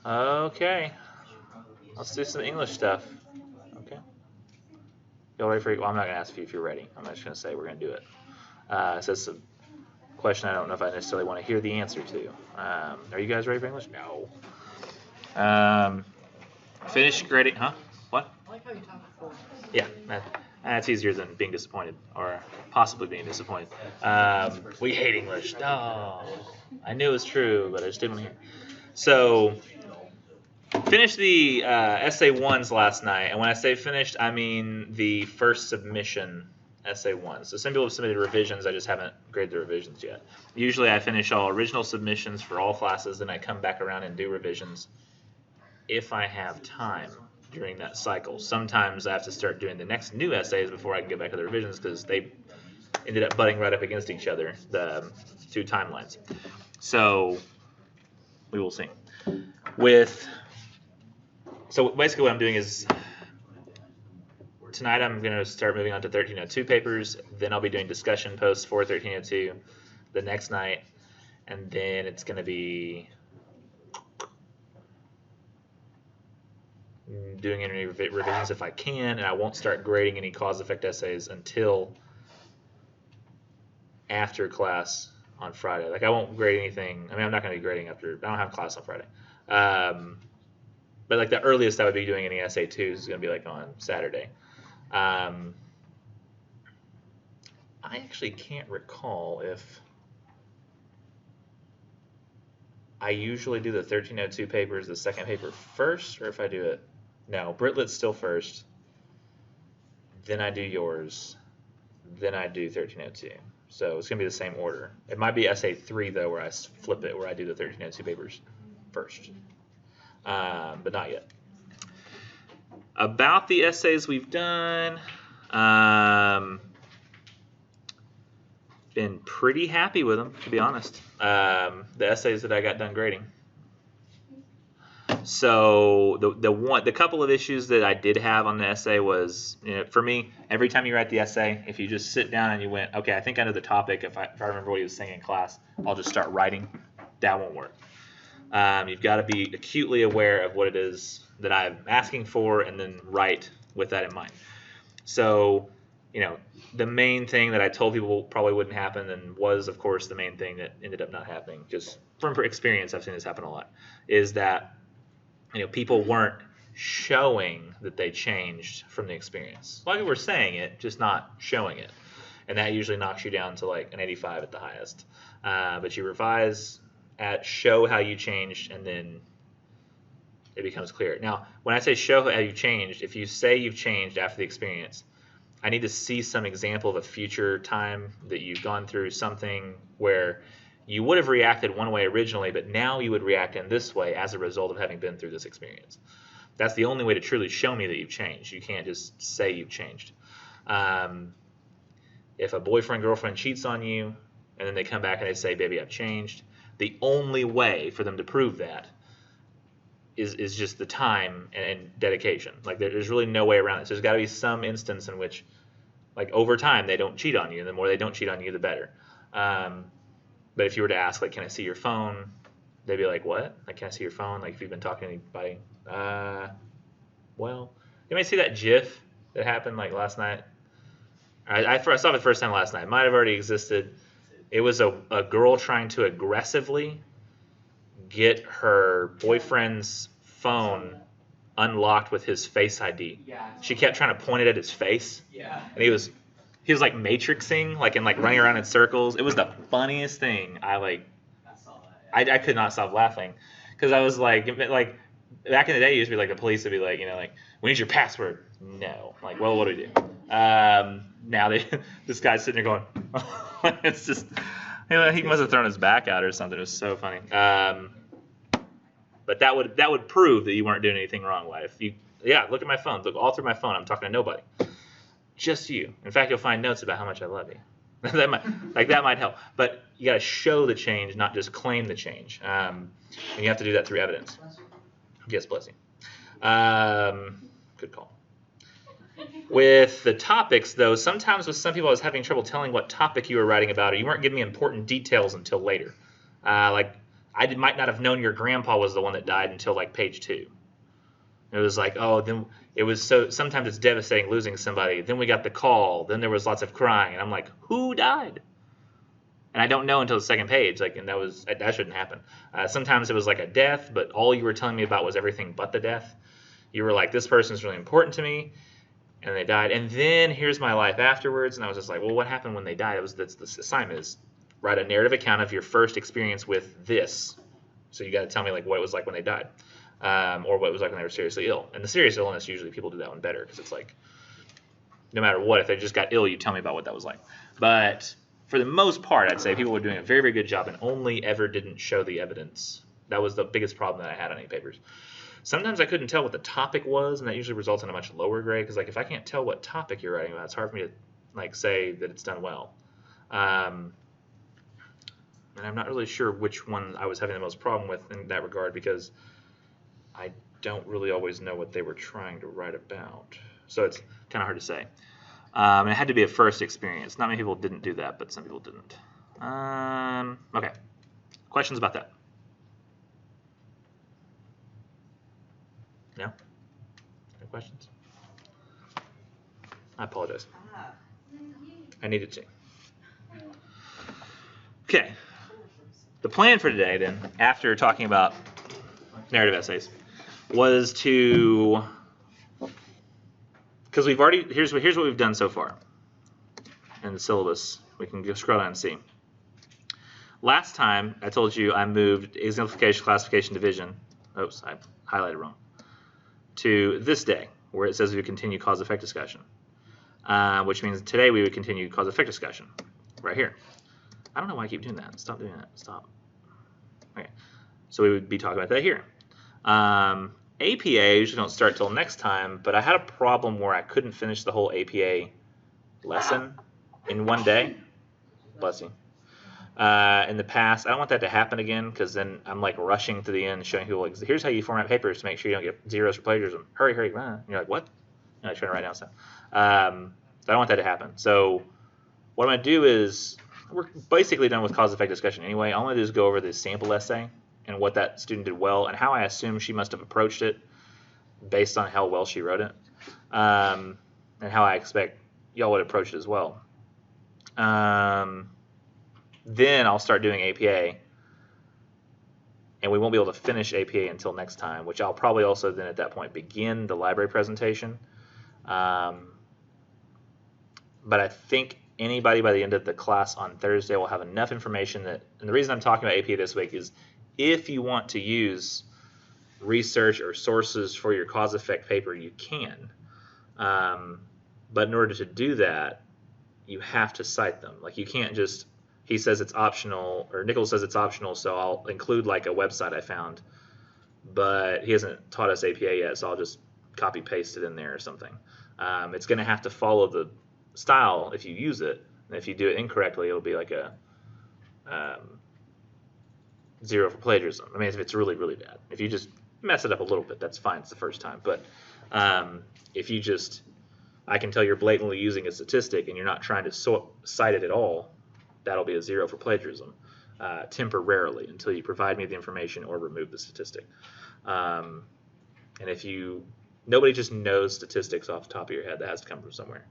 Okay, let's do some English stuff. Okay. Y'all ready for it? Well, I'm not going to ask you if you're ready. I'm just going to say we're going to do it. So it's a question I don't know if I necessarily want to hear the answer to. Are you guys ready for English? No. Finish grading, huh? What? Yeah, that's easier than being disappointed or possibly being disappointed. We hate English. No, I knew it was true, but I just didn't hear. So, finished the essay ones last night, and when I say finished, I mean the first submission essay one. So some people have submitted revisions. I just haven't graded the revisions yet. Usually, I finish all original submissions for all classes, then I come back around and do revisions if I have time during that cycle. Sometimes I have to start doing the next new essays before I can get back to the revisions because they ended up butting right up against each other, the two timelines. So we will see. So basically what I'm doing is tonight I'm going to start moving on to 1302 papers. Then I'll be doing discussion posts for 1302 the next night. And then it's going to be doing any revisions if I can, and I won't start grading any cause-effect essays until after class on Friday. Like I won't grade anything. I mean, I'm not going to be grading after. I don't have class on Friday. But like the earliest I would be doing any essay two is going to be like on Saturday. I actually can't recall if I usually do the 1302 papers, the second paper first, or if I do it. No, Britlet's still first. Then I do yours. Then I do 1302. So it's going to be the same order. It might be essay 3, though, where I flip it, where I do the 1302 papers first. But not yet. About the essays we've done, been pretty happy with them, to be honest. The essays that I got done grading. So the couple of issues that I did have on the essay was, for me, every time you write the essay, if you just sit down and you went, okay, I think I know the topic. If I remember what he was saying in class, I'll just start writing. That won't work. You've got to be acutely aware of what it is that I'm asking for, and then write with that in mind. So, the main thing that I told people probably wouldn't happen, and was, of course, the main thing that ended up not happening. Just from experience, I've seen this happen a lot. Is that people weren't showing that they changed from the experience. A lot of people were saying it, just not showing it. And that usually knocks you down to like an 85 at the highest. But you revise, show how you changed, and then it becomes clear. Now, when I say show how you changed, if you say you've changed after the experience, I need to see some example of a future time that you've gone through something where you would have reacted one way originally, but now you would react in this way as a result of having been through this experience. That's the only way to truly show me that you've changed. You can't just say you've changed. If a boyfriend, girlfriend cheats on you, and then they come back and they say, baby, I've changed, the only way for them to prove that is just the time and dedication. Like there's really no way around it. So there's got to be some instance in which, like over time, they don't cheat on you. And the more they don't cheat on you, the better. But if you were to ask, like, can I see your phone? They'd be like, what? Like, can I see your phone? Like, if you've been talking to anybody. Well, you might see that GIF that happened, like, last night. I saw it the first time last night. It might have already existed. It was a girl trying to aggressively get her boyfriend's phone unlocked with his Face ID. Yeah. She kept trying to point it at his face. Yeah. And he was like matrixing, like, and like running around in circles. It was the funniest thing. I saw that. Yeah. I could not stop laughing because I was like back in the day, it used to be like the police would be like, like, we need your password. No, like, well, what do we do? Now this guy's sitting there going, it's just, he must have thrown his back out or something. It was so funny. But that would prove that you weren't doing anything wrong, wife. Look at my phone. Look all through my phone. I'm talking to nobody. Just you. In fact, you'll find notes about how much I love you. that might help. But you got to show the change, not just claim the change. And you have to do that through evidence. Yes, bless you. Good call. With the topics, though, sometimes with some people I was having trouble telling what topic you were writing about, or you weren't giving me important details until later. Like might not have known your grandpa was the one that died until like page 2. It was like, oh, then it was so. Sometimes it's devastating losing somebody. Then we got the call. Then there was lots of crying, and I'm like, who died? And I don't know until the second page. Like, and that shouldn't happen. Sometimes it was like a death, but all you were telling me about was everything but the death. You were like, this person's really important to me, and they died. And then here's my life afterwards. And I was just like, well, what happened when they died? That's the assignment is write a narrative account of your first experience with this. So you got to tell me like what it was like when they died. Or what it was like when they were seriously ill. And the serious illness, usually people do that one better because it's like, no matter what, if they just got ill, you tell me about what that was like. But for the most part, I'd say people were doing a very, very good job and only ever didn't show the evidence. That was the biggest problem that I had on any papers. Sometimes I couldn't tell what the topic was, and that usually results in a much lower grade because like if I can't tell what topic you're writing about, it's hard for me to like say that it's done well. And I'm not really sure which one I was having the most problem with in that regard because I don't really always know what they were trying to write about. So it's kind of hard to say. And it had to be a first experience. Not many people didn't do that, but some people didn't. Okay. Questions about that? No? No questions? I apologize. I needed to. Okay. The plan for today, then, after talking about narrative essays, was to, because we've already, here's what we've done so far in the syllabus. We can go scroll down and see. Last time I told you I moved exemplification, classification, division. Oops, I highlighted wrong. To this day, where it says we would continue cause-effect discussion, which means today we would continue cause-effect discussion, right here. I don't know why I keep doing that. Stop doing that. Stop. Okay, so we would be talking about that here. APA usually don't start till next time, but I had a problem where I couldn't finish the whole APA lesson in one day. Bless you. In the past, I don't want that to happen again because then I'm like rushing to the end, showing people like, here's how you format papers to make sure you don't get zeros for plagiarism. Hurry, hurry, run. And you're like, what? And I'm trying to write down stuff. So I don't want that to happen. So what I'm going to do is, we're basically done with cause-effect discussion anyway. All I'm going to do is go over the sample essay and what that student did well and how I assume she must have approached it based on how well she wrote it, and how I expect y'all would approach it as well. Then I'll start doing APA, and we won't be able to finish APA until next time, which I'll probably also then at that point begin the library presentation. But I think anybody by the end of the class on Thursday will have enough information that, and the reason I'm talking about APA this week is if you want to use research or sources for your cause-effect paper, you can. But in order to do that, you have to cite them. Like you can't just, he says it's optional, or Nichols says it's optional, so I'll include like a website I found, but he hasn't taught us APA yet, so I'll just copy paste it in there or something. It's going to have to follow the style if you use it, and if you do it incorrectly, it'll be like a 0 for plagiarism. I mean, if it's really, really bad. If you just mess it up a little bit, that's fine. It's the first time. But if you just, I can tell you're blatantly using a statistic and you're not trying to cite it at all, that'll be a 0 for plagiarism temporarily until you provide me the information or remove the statistic. And if you, nobody just knows statistics off the top of your head. That has to come from somewhere.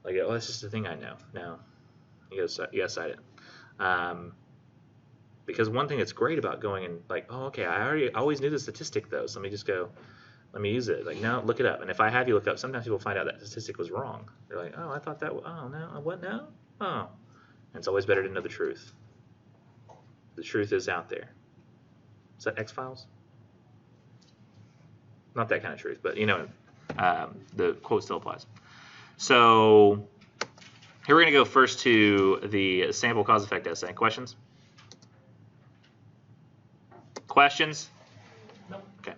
Like, oh, that's just a thing I know. No, you gotta cite it. Because one thing that's great about going and like, oh, okay, I always knew the statistic though, so let me just go, let me use it. Like, no, look it up. And if I have you look up, sometimes people find out that statistic was wrong. They're like, oh, I thought that, oh, no, what, no? Oh. And it's always better to know the truth. The truth is out there. Is that X-Files? Not that kind of truth, but you know, the quote still applies. So here we're going to go first to the sample cause-effect essay. Questions? Questions? No. Okay.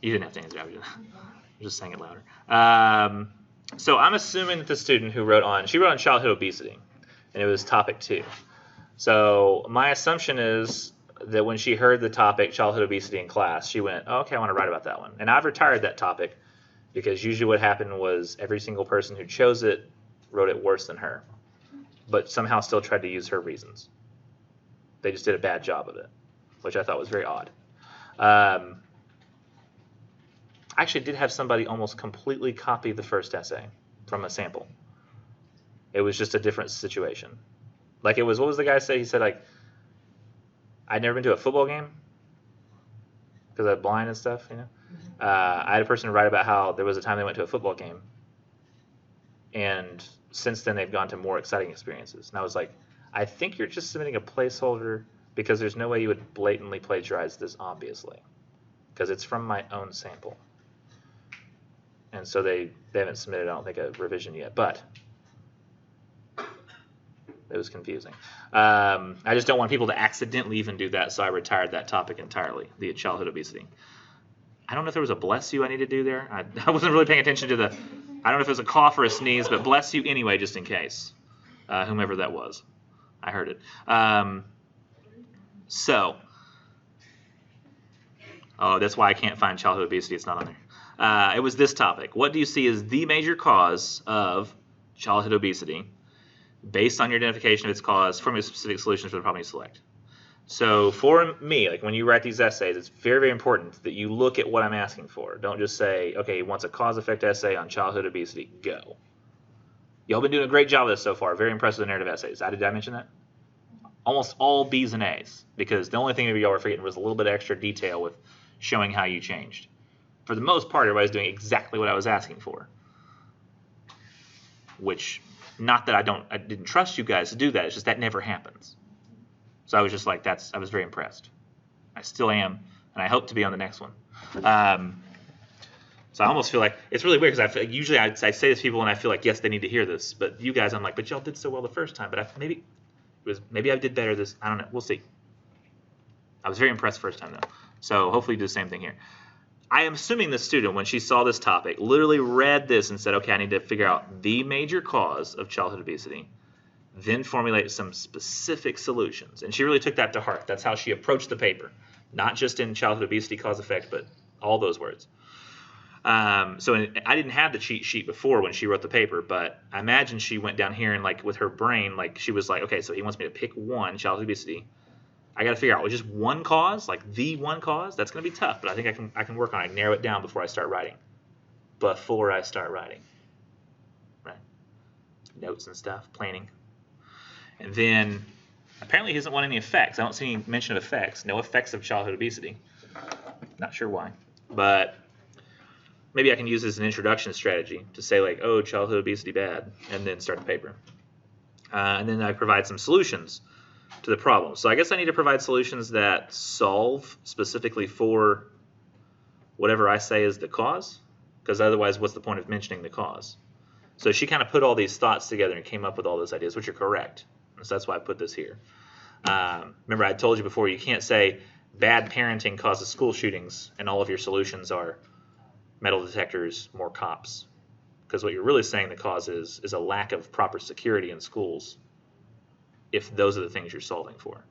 You didn't have to answer. I was just saying it louder. So I'm assuming that the student who wrote on, she wrote on childhood obesity, and it was topic 2. So my assumption is that when she heard the topic childhood obesity in class, she went, oh, okay, I want to write about that one. And I've retired that topic because usually what happened was every single person who chose it wrote it worse than her, but somehow still tried to use her reasons. They just did a bad job of it. which I thought was very odd. I actually did have somebody almost completely copy the first essay from a sample. It was just a different situation. Like it was, what was the guy say? He said like, I'd never been to a football game because I'm blind and stuff, you know. I had a person write about how there was a time they went to a football game, and since then they've gone to more exciting experiences. And I was like, I think you're just submitting a placeholder because there's no way you would blatantly plagiarize this, obviously, because it's from my own sample. And so they haven't submitted, I don't think, a revision yet, but it was confusing. I just don't want people to accidentally even do that, so I retired that topic entirely, the childhood obesity. I don't know if there was a bless you I need to do there. I wasn't really paying attention to the, I don't know if it was a cough or a sneeze, but bless you anyway, just in case, whomever that was. I heard it. That's why I can't find childhood obesity. It's not on there. It was this topic. What do you see as the major cause of childhood obesity? Based on your identification of its cause, formulate specific solutions for the problem you select. So for me, like when you write these essays, it's very, very important that you look at what I'm asking for. Don't just say, okay, he wants a cause-effect essay on childhood obesity. Go. Y'all been doing a great job of this so far. Very impressed with the narrative essays. Did I mention that? Almost all B's and A's, because the only thing maybe y'all were forgetting was a little bit of extra detail with showing how you changed. For the most part, everybody's doing exactly what I was asking for. Which, not that I didn't trust you guys to do that. It's just that never happens. So I was just like, I was very impressed. I still am, and I hope to be on the next one. So I almost feel like it's really weird because usually I say this to people and I feel like, yes, they need to hear this. But you guys, I'm like, but y'all did so well the first time. But maybe I did better this. I don't know. We'll see. I was very impressed first time though. So hopefully you do the same thing here. I am assuming the student, when she saw this topic, literally read this and said, okay, I need to figure out the major cause of childhood obesity, then formulate some specific solutions. And she really took that to heart. That's how she approached the paper, not just in childhood obesity cause effect, but all those words. I didn't have the cheat sheet before when she wrote the paper, but I imagine she went down here and like with her brain, like she was like, okay, so he wants me to pick one, childhood obesity. I got to figure out just one cause, like the one cause. That's going to be tough, but I think I can work on it, narrow it down before I start writing. Right? Notes and stuff, planning. And then apparently he doesn't want any effects. I don't see any mention of effects. No effects of childhood obesity. Not sure why, but maybe I can use this as an introduction strategy to say like, oh, childhood obesity bad, and then start the paper. And then I provide some solutions to the problem. So I guess I need to provide solutions that solve specifically for whatever I say is the cause, because otherwise what's the point of mentioning the cause? So she kind of put all these thoughts together and came up with all those ideas, which are correct. So that's why I put this here. Remember, I told you before, you can't say bad parenting causes school shootings and all of your solutions are metal detectors, more cops. Because what you're really saying the cause is a lack of proper security in schools, if those are the things you're solving for.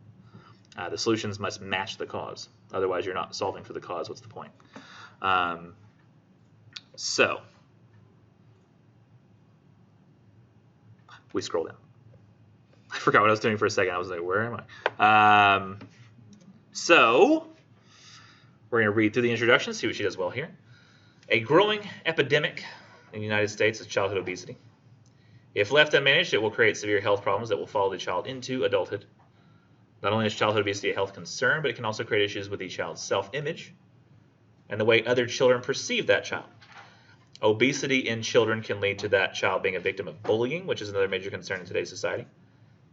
The solutions must match the cause. Otherwise, you're not solving for the cause. What's the point? So we scroll down. I forgot what I was doing for a second. I was like, where am I? So we're going to read through the introduction, see what she does well here. A growing epidemic in the United States is childhood obesity. If left unmanaged, it will create severe health problems that will follow the child into adulthood. Not only is childhood obesity a health concern, but it can also create issues with the child's self-image and the way other children perceive that child. Obesity in children can lead to that child being a victim of bullying, which is another major concern in today's society.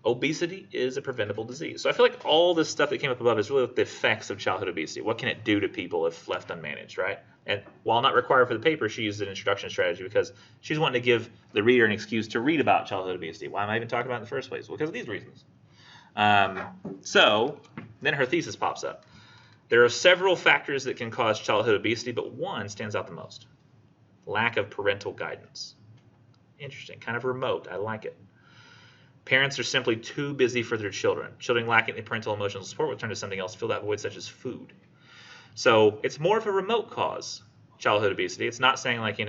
Obesity is a preventable disease. So I feel like all this stuff that came up above is really the effects of childhood obesity. What can it do to people if left unmanaged, right? And while not required for the paper, she used an introduction strategy because she's wanting to give the reader an excuse to read about childhood obesity. Why am I even talking about it in the first place? Well, because of these reasons. So then her thesis pops up. There are several factors that can cause childhood obesity, but one stands out the most. Lack of parental guidance. Interesting, kind of remote. I like it. Parents are simply too busy for their children. Children lacking the parental emotional support will turn to something else to fill that void, such as food. So it's more of a remote cause, childhood obesity. It's not saying like,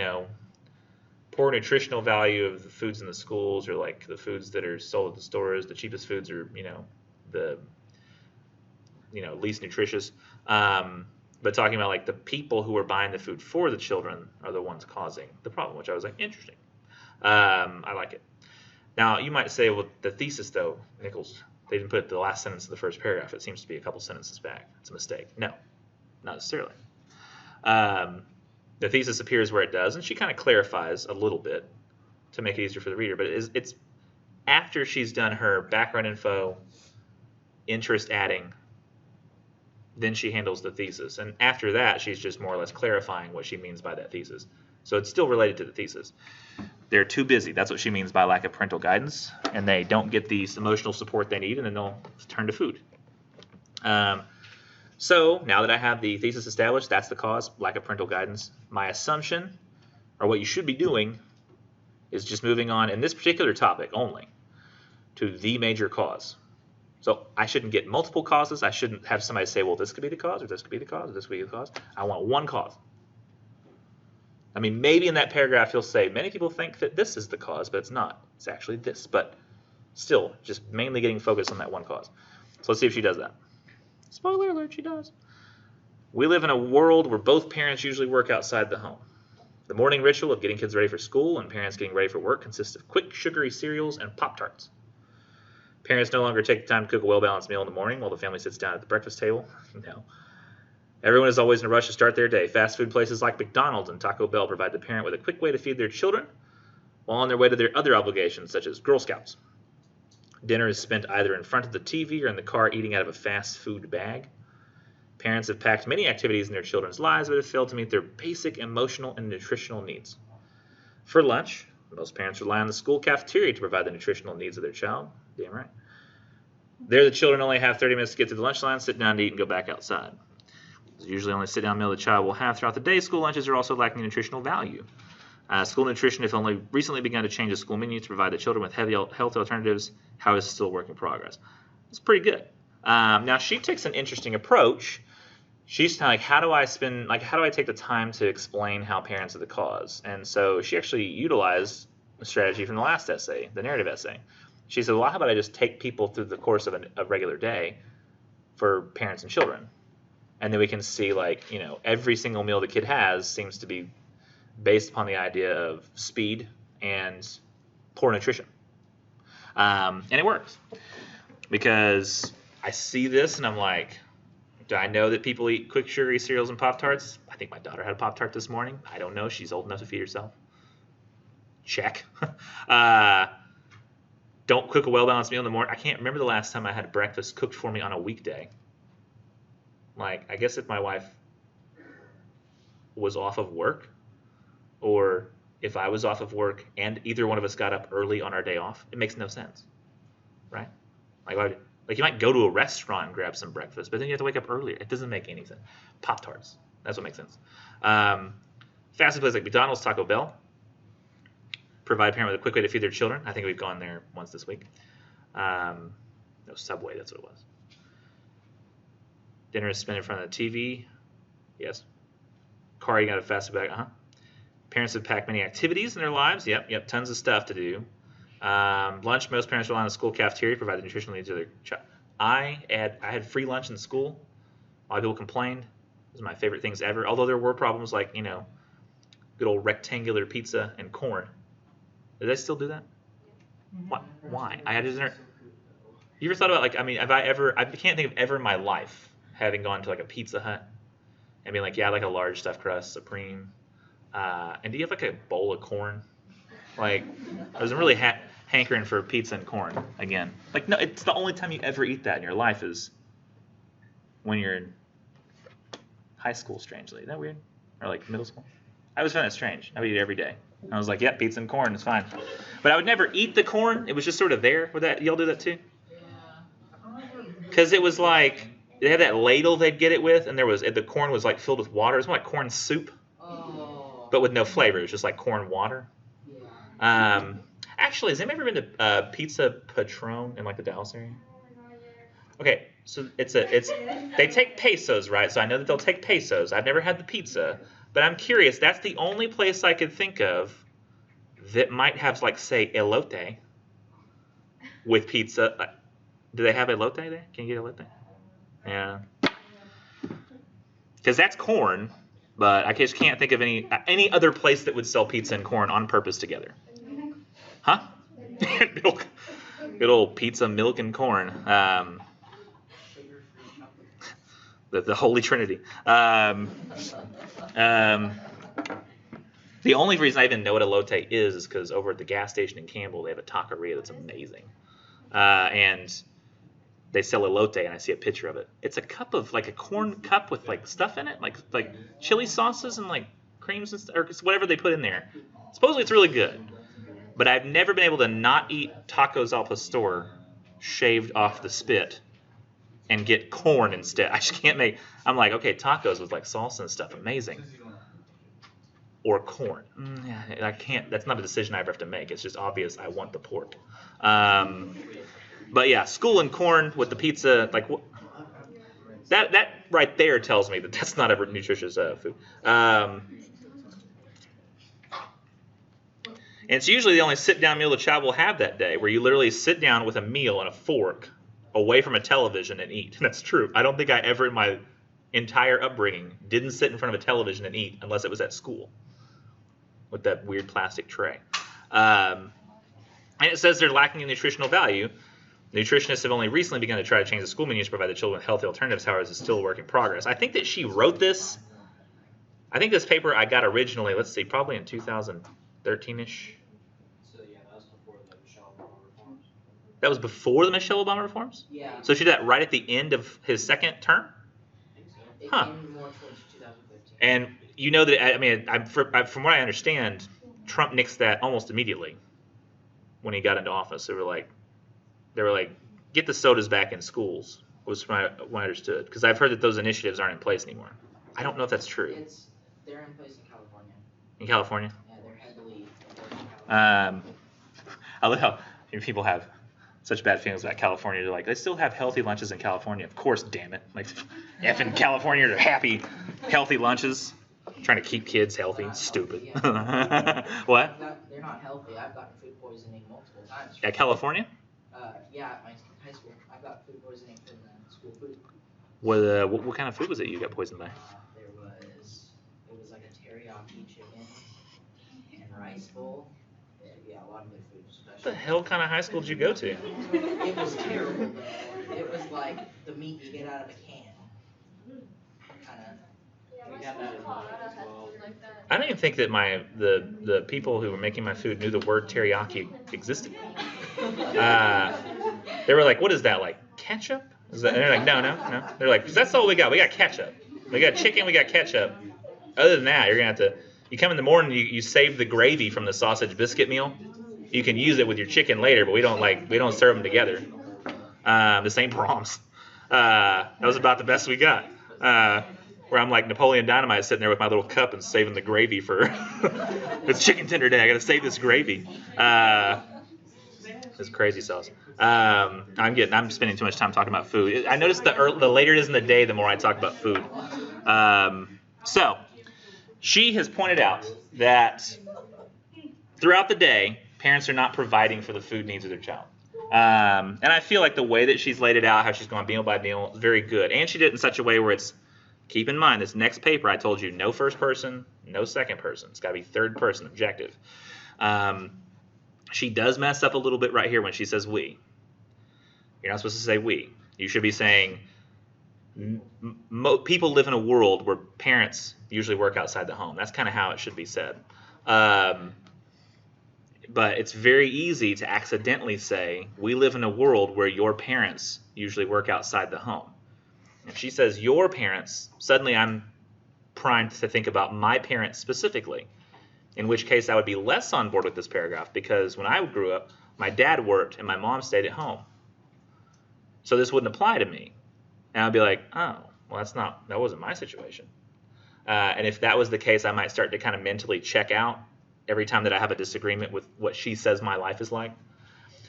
poor nutritional value of the foods in the schools or like the foods that are sold at the stores. The cheapest foods are, the least nutritious. But talking about like the people who are buying the food for the children are the ones causing the problem, which I was like, interesting. I like it. Now, you might say, well, the thesis, though, Nichols, they didn't put the last sentence of the first paragraph. It seems to be a couple sentences back. It's a mistake. No, not necessarily. The thesis appears where it does, and she kind of clarifies a little bit to make it easier for the reader. But it's after she's done her background info, interest adding, then she handles the thesis. And after that, she's just more or less clarifying what she means by that thesis. So it's still related to the thesis. They're too busy. That's what she means by lack of parental guidance, and they don't get the emotional support they need, and then they'll turn to food. So now that I have the thesis established, that's the cause, lack of parental guidance. My assumption, or what you should be doing, is just moving on in this particular topic only to the major cause. So I shouldn't get multiple causes. I shouldn't have somebody say, well, this could be the cause, or this could be the cause, or this could be the cause. I want one cause. I mean, maybe in that paragraph he'll say, many people think that this is the cause, but it's not. It's actually this. But still, just mainly getting focused on that one cause. So let's see if she does that. Spoiler alert, she does. We live in a world where both parents usually work outside the home. The morning ritual of getting kids ready for school and parents getting ready for work consists of quick, sugary cereals and Pop-Tarts. Parents no longer take the time to cook a well-balanced meal in the morning while the family sits down at the breakfast table. No. Everyone is always in a rush to start their day. Fast food places like McDonald's and Taco Bell provide the parent with a quick way to feed their children while on their way to their other obligations, such as Girl Scouts. Dinner is spent either in front of the TV or in the car eating out of a fast food bag. Parents have packed many activities in their children's lives but have failed to meet their basic emotional and nutritional needs. For lunch, most parents rely on the school cafeteria to provide the nutritional needs of their child. Damn right. There, the children only have 30 minutes to get to the lunch line, sit down to eat, and go back outside. It's usually only a sit-down meal the child will have throughout the day. School lunches are also lacking nutritional value. School nutrition have only recently begun to change the school menu to provide the children with healthy health alternatives. However, it's still a work in progress. It's pretty good. Now, she takes an interesting approach. She's kind of like, how do I take the time to explain how parents are the cause? And so she actually utilized a strategy from the last essay, the narrative essay. She said, well, how about I just take people through the course of a regular day for parents and children? And then we can see, every single meal the kid has seems to be based upon the idea of speed and poor nutrition. And it works. Because I see this and I'm like, do I know that people eat quick sugary cereals and Pop-Tarts? I think my daughter had a Pop-Tart this morning. I don't know. She's old enough to feed herself. Check. Don't cook a well-balanced meal in the morning. I can't remember the last time I had breakfast cooked for me on a weekday. I guess if my wife was off of work, or if I was off of work and either one of us got up early on our day off, it makes no sense, right? You might go to a restaurant and grab some breakfast, but then you have to wake up earlier. It doesn't make any sense. Pop-Tarts, that's what makes sense. Fast food places like McDonald's, Taco Bell provide parents with a quick way to feed their children. I think we've gone there once this week. No, Subway, that's what it was. Dinner is spent in front of the TV. Yes. Car eating out of a fast food bag. Parents have packed many activities in their lives. Yep, tons of stuff to do. Lunch, most parents rely on the school cafeteria to provide the nutritional needs of their child. I had free lunch in school. A lot of people complained. It was my favorite things ever. Although there were problems like, good old rectangular pizza and corn. Do they still do that? Why? You ever thought about I can't think of ever in my life having gone to a Pizza Hut and being like, yeah, a large stuffed crust, supreme. And do you have a bowl of corn? I was really hankering for pizza and corn again. No, it's the only time you ever eat that in your life is when you're in high school, strangely. Isn't that weird? Or middle school? I always found it strange. I would eat it every day. I was like, yep, pizza and corn is fine. But I would never eat the corn. It was just sort of there. Would y'all do that too? Because it was they had that ladle they'd get it with, and the corn was filled with water. It was more like corn soup, but with no flavor. It was just corn water. Actually, has anybody ever been to Pizza Patron in the Dallas area? Okay, so they take pesos, right? So I know that they'll take pesos. I've never had the pizza, but I'm curious. That's the only place I could think of that might have say elote with pizza. Do they have elote there? Can you get elote? Yeah. Because that's corn, but I just can't think of any other place that would sell pizza and corn on purpose together. Huh? Milk. Good old pizza, milk, and corn. The Holy Trinity. The only reason I even know what elote is because over at the gas station in Campbell, they have a taqueria that's amazing. And they sell elote, and I see a picture of it. It's a cup of, like, a corn cup with, like, stuff in it, like chili sauces and, like, creams and or whatever they put in there. Supposedly it's really good. But I've never been able to not eat tacos al pastor shaved off the spit and get corn instead. I just can't make. I'm like, okay, tacos with like salsa and stuff, amazing. Or corn. I can't. That's not a decision I ever have to make. It's just obvious. I want the pork. But yeah, school and corn with the pizza, like that right there tells me that that's not a nutritious food. And it's usually the only sit-down meal the child will have that day, where you literally sit down with a meal and a fork away from a television and eat. That's true. I don't think I ever in my entire upbringing didn't sit in front of a television and eat unless it was at school with that weird plastic tray. And it says they're lacking in nutritional value. Nutritionists have only recently begun to try to change the school menus to provide the children with healthy alternatives. However, it's still a work in progress. I think that she wrote this. I think this paper I got originally, let's see, probably in 2013-ish. So yeah, that was before the Michelle Obama reforms. That was before the Michelle Obama reforms? Yeah. So she did that right at the end of his second term? I think so. It Huh. came more towards 2015. And you know that, I mean, from what I understand, Trump nixed that almost immediately when he got into office. They were like, get the sodas back in schools, was what I understood. Because I've heard that those initiatives aren't in place anymore. I don't know if that's true. They're in place in California. In California? Yeah, they're heavily enforced in California. I love how people have such bad feelings about California. They're like, they still have healthy lunches in California. Of course, damn it. Like, in California, they're happy, healthy lunches. Trying to keep kids healthy. Stupid. What? They're not healthy. I've gotten food poisoning multiple times. At California? Yeah, at my high school. I got food poisoning from the school food. What kind of food was it you got poisoned by? It was like a teriyaki chicken and rice bowl. Yeah, a lot of good food. What the hell kind of high school did you go to? It was terrible. It was like the meat you get out of a can. Kind of. We had that in mine as well. I don't even think that the people who were making my food knew the word teriyaki existed. They were like, what is that, like ketchup? And they're like, no. They're like, 'cause that's all we got. We got ketchup. We got chicken, we got ketchup. Other than that, you're going to have to, you come in the morning, you save the gravy from the sausage biscuit meal. You can use it with your chicken later, but we don't serve them together. This ain't Brahms. That was about the best we got. Where I'm like Napoleon Dynamite sitting there with my little cup and saving the gravy for it's chicken tender day. I got to save this gravy. It's crazy sauce. I'm spending too much time talking about food. I noticed the later it is in the day, the more I talk about food. So she has pointed out that throughout the day, parents are not providing for the food needs of their child. And I feel like the way that she's laid it out, how she's gone meal by meal, is very good. And she did it in such a way where it's, keep in mind, this next paper, I told you, no first person, no second person. It's got to be third person objective. She does mess up a little bit right here when she says we. You're not supposed to say we. You should be saying people live in a world where parents usually work outside the home. That's kind of how it should be said. But it's very easy to accidentally say, we live in a world where your parents usually work outside the home. If she says your parents, suddenly I'm primed to think about my parents specifically, in which case I would be less on board with this paragraph because when I grew up, my dad worked and my mom stayed at home. So this wouldn't apply to me. And I'd be like, oh, well, that wasn't my situation. And if that was the case, I might start to kind of mentally check out every time that I have a disagreement with what she says my life is like.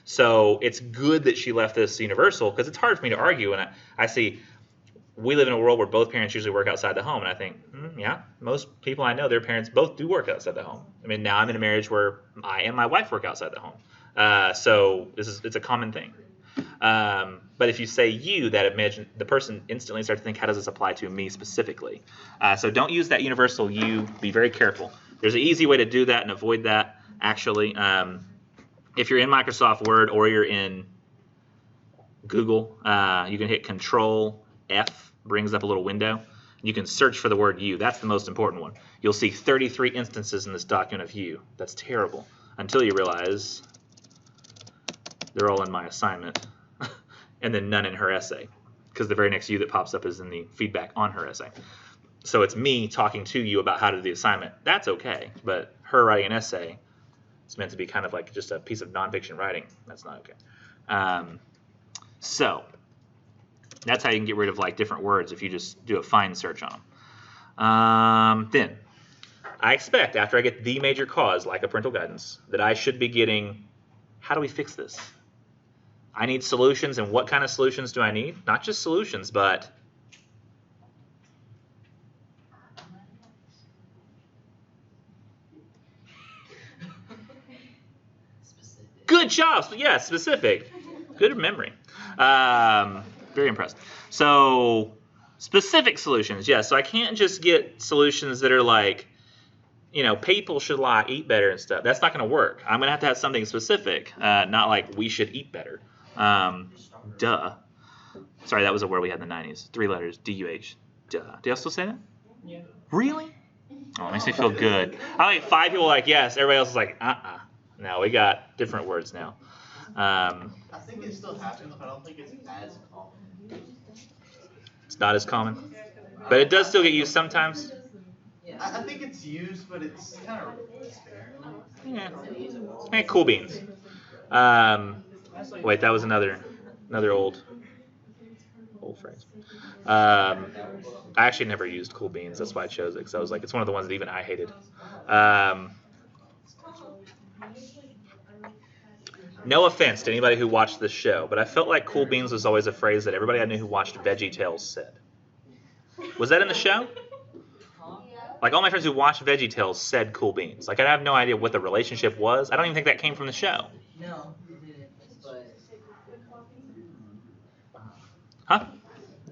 So it's good that she left this universal because it's hard for me to argue. And I see we live in a world where both parents usually work outside the home. And I think, yeah, most people I know, their parents both do work outside the home. I mean, now I'm in a marriage where I and my wife work outside the home. So it's a common thing. But if you say you, the person instantly starts to think, how does this apply to me specifically? So don't use that universal you. Be very careful. There's an easy way to do that and avoid that, actually. If you're in Microsoft Word or you're in Google, you can hit Control F, brings up a little window. You can search for the word you. That's the most important one. You'll see 33 instances in this document of you. That's terrible. Until you realize they're all in my assignment. And then none in her essay. Because the very next you that pops up is in the feedback on her essay. So it's me talking to you about how to do the assignment. That's okay. But her writing an essay, it's meant to be kind of like just a piece of nonfiction writing. That's not okay. So that's how you can get rid of like different words if you just do a find search on them. Then I expect after I get the major cause, like a parental guidance, that I should be getting, how do we fix this? I need solutions, and what kind of solutions do I need? Not just solutions, but Specific. good job. Yeah, specific. Good memory. Very impressed. So specific solutions, yes. So I can't just get solutions that are like, people should eat better and stuff. That's not going to work. I'm going to have something specific, not like we should eat better. Duh. Sorry, that was a word we had in the 90s. 3 letters, D-U-H. Duh. Do y'all still say that? Yeah. Really? Oh, it makes me feel good. I think 5 people are like, yes. Everybody else is like, uh-uh. No, we got different words now. I think it still happens, but I don't think it's as common. It's not as common. But it does still get used sometimes. Yeah. I think it's used, but it's kind of sparingly. Yeah. Cool beans. Wait, that was another old phrase. I actually never used cool beans. That's why I chose it, because I was like, it's one of the ones that even I hated. No offense to anybody who watched this show, but I felt like cool beans was always a phrase that everybody I knew who watched VeggieTales said. Was that in the show? Like, all my friends who watched VeggieTales said cool beans. Like, I have no idea what the relationship was. I don't even think that came from the show. No, it didn't. But Huh?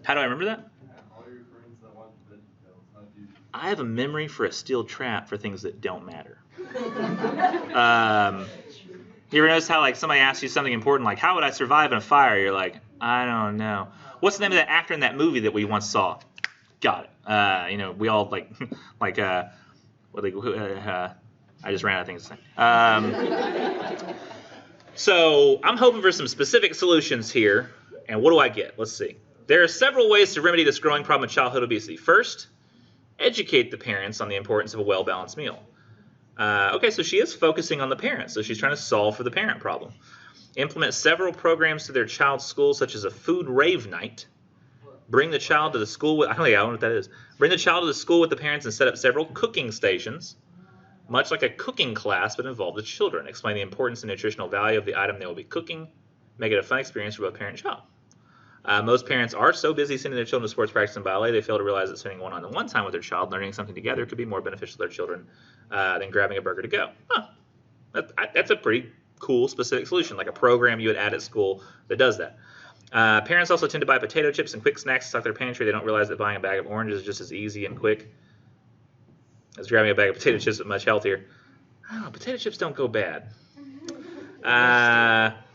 How do I remember that? All your friends that watch VeggieTales, how do you? I have a memory for a steel trap for things that don't matter. You ever notice how like somebody asks you something important, like how would I survive in a fire? You're like, I don't know. What's the name of that actor in that movie that we once saw? Got it. We all like I just ran out of things to say. So I'm hoping for some specific solutions here. And what do I get? Let's see. There are several ways to remedy this growing problem of childhood obesity. First, educate the parents on the importance of a well-balanced meal. Okay, so she is focusing on the parents. So she's trying to solve for the parent problem. Implement several programs to their child's school, such as a food rave night. Bring the child to the school with, I don't know what that is. Bring the child to the school with the parents and set up several cooking stations, much like a cooking class, but involve the children. Explain the importance and nutritional value of the item they will be cooking. Make it a fun experience for both parent and child. Most parents are so busy sending their children to sports practice and ballet, they fail to realize that spending one-on-one time with their child, learning something together, could be more beneficial to their children than grabbing a burger to go. Huh. That's a pretty cool, specific solution, like a program you would add at school that does that. Parents also tend to buy potato chips and quick snacks to stock their pantry. They don't realize that buying a bag of oranges is just as easy and quick as grabbing a bag of potato chips, but much healthier. Oh, potato chips don't go bad.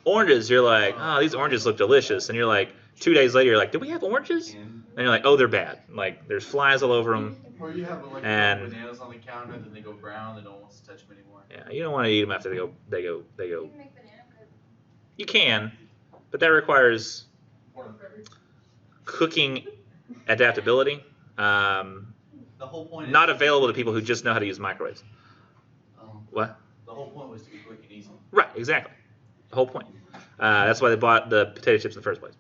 Oranges, you're like, oh, these oranges look delicious. And you're like, 2 days later, you're like, do we have oranges? And you're like, oh, they're bad. Like, there's flies all over them. Or you have like And- bananas on the counter, then they go brown, they don't want to touch them anymore. Yeah, you don't want to eat them after they go. You can, but that requires cooking adaptability. The whole point is Not available to people who just know how to use microwaves. What? The whole point was to be quick and easy. Right, exactly. The whole point. That's why they bought the potato chips in the first place.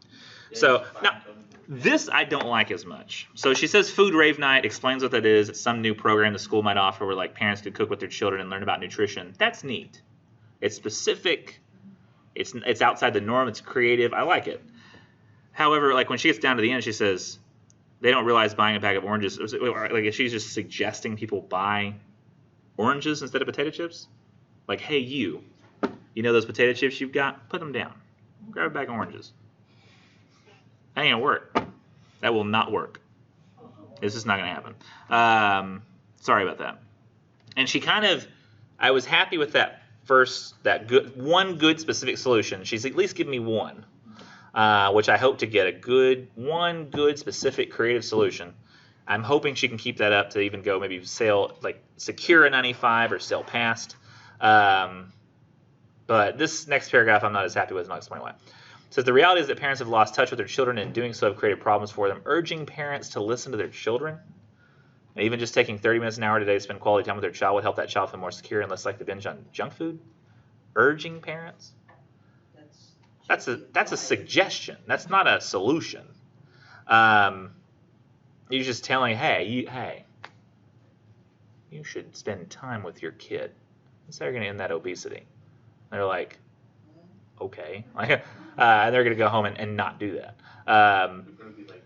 So, now, this I don't like as much. So she says food rave night, explains what that is. It's some new program the school might offer where like parents could cook with their children and learn about nutrition. That's neat. It's specific. It's outside the norm. It's creative. I like it. However, like when she gets down to the end, she says they don't realize buying a bag of oranges. Like if she's just suggesting people buy oranges instead of potato chips. Like, hey, you know those potato chips you've got? Put them down. Grab a bag of oranges. That ain't gonna work. That will not work. It's just not gonna happen. Sorry about that. And she kind of, I was happy with that one good specific solution. She's at least given me one, which I hope to get one good specific creative solution. I'm hoping she can keep that up to even go maybe secure a 95 or sail past. But this next paragraph I'm not as happy with, and I'll explain why. It says, the reality is that parents have lost touch with their children, and in doing so have created problems for them. Urging parents to listen to their children, and even just taking 30 minutes an hour today to spend quality time with their child would help that child feel more secure and less likely to binge on junk food. Urging parents? That's a suggestion. That's not a solution. You're just telling, hey, you should spend time with your kid. That's how you're going to end that obesity. And they're like, okay. And they're going to go home and not do that. They're going to be like,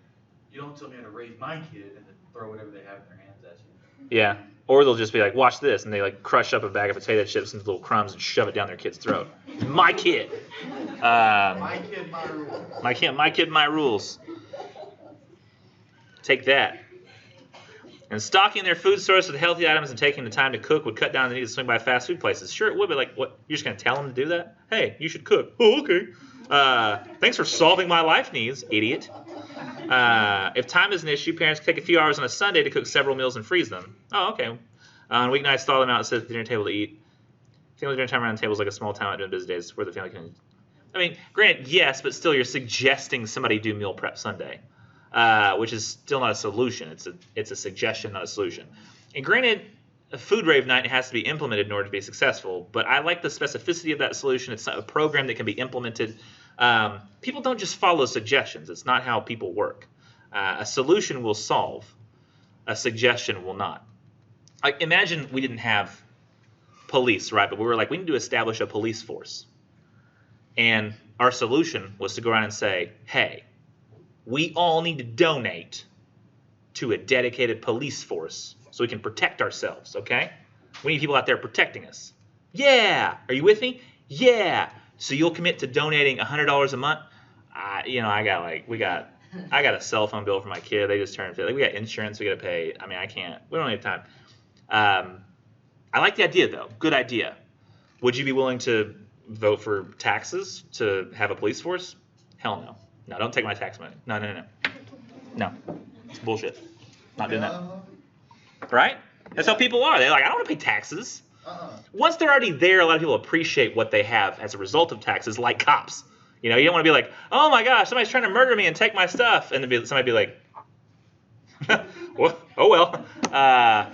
you don't tell me how to raise my kid, and then throw whatever they have in their hands at you. Yeah. Or they'll just be like, watch this, and they crush up a bag of potato chips into little crumbs and shove it down their kid's throat. My kid. My kid, my rules. My kid, my rules. Take that. And stocking their food source with healthy items and taking the time to cook would cut down the need to swing by fast food places. Sure, it would, but what? You're just going to tell them to do that? Hey, you should cook. Oh, okay. Thanks for solving my life needs, idiot. If time is an issue, parents can take a few hours on a Sunday to cook several meals and freeze them. Oh, okay. On weeknights, thaw them out and sit at the dinner table to eat. Family dinner time around the table is like a small town during busy days where the family can... I mean, granted, yes, but still you're suggesting somebody do meal prep Sunday. Which is still not a solution. It's a suggestion, not a solution. And granted, a food rave night has to be implemented in order to be successful, but I like the specificity of that solution. It's a program that can be implemented. People don't just follow suggestions. It's not how people work. A solution will solve. A suggestion will not. Like, imagine we didn't have police, right? But we were like, we need to establish a police force. And our solution was to go around and say, hey, we all need to donate to a dedicated police force so we can protect ourselves, okay? We need people out there protecting us. Yeah! Are you with me? Yeah! So you'll commit to donating $100 a month? I got a cell phone bill for my kid. They just turned 50. We got insurance we got to pay. I mean, we don't have time. I like the idea, though. Good idea. Would you be willing to vote for taxes to have a police force? Hell no. No, don't take my tax money. No. No. It's bullshit. Not doing that. Right? That's how people are. They're like, I don't want to pay taxes. Once they're already there, a lot of people appreciate what they have as a result of taxes, like cops. You don't want to be like, oh my gosh, somebody's trying to murder me and take my stuff. And then somebody be like, well, oh well. That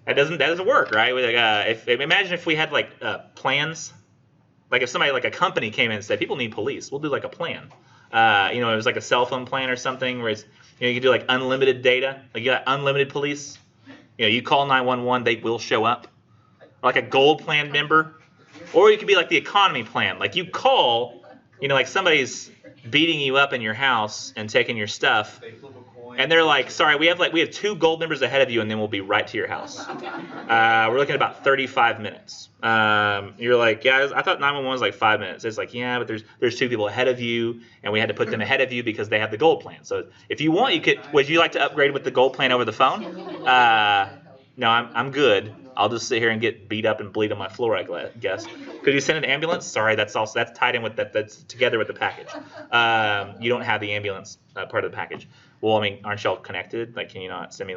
doesn't work, right? Imagine if we had plans. Like if somebody a company came in and said, people need police, we'll do a plan. It was like a cell phone plan or something where it's, you could do unlimited data. You got unlimited police. You call 911, they will show up. Or like a gold plan member. Or you could be like the economy plan. You call, somebody's beating you up in your house and taking your stuff. And they're like, sorry, we have 2 gold members ahead of you, and then we'll be right to your house. We're looking at about 35 minutes. You're like, yeah, I thought 911 was 5 minutes. It's like, yeah, but there's 2 people ahead of you, and we had to put them ahead of you because they have the gold plan. So if you want, you could. Would you like to upgrade with the gold plan over the phone? No, I'm good. I'll just sit here and get beat up and bleed on my floor, I guess. Could you send an ambulance? Sorry, that's tied in with that. That's together with the package. You don't have the ambulance part of the package. Well, I mean, aren't y'all connected? Can you not send me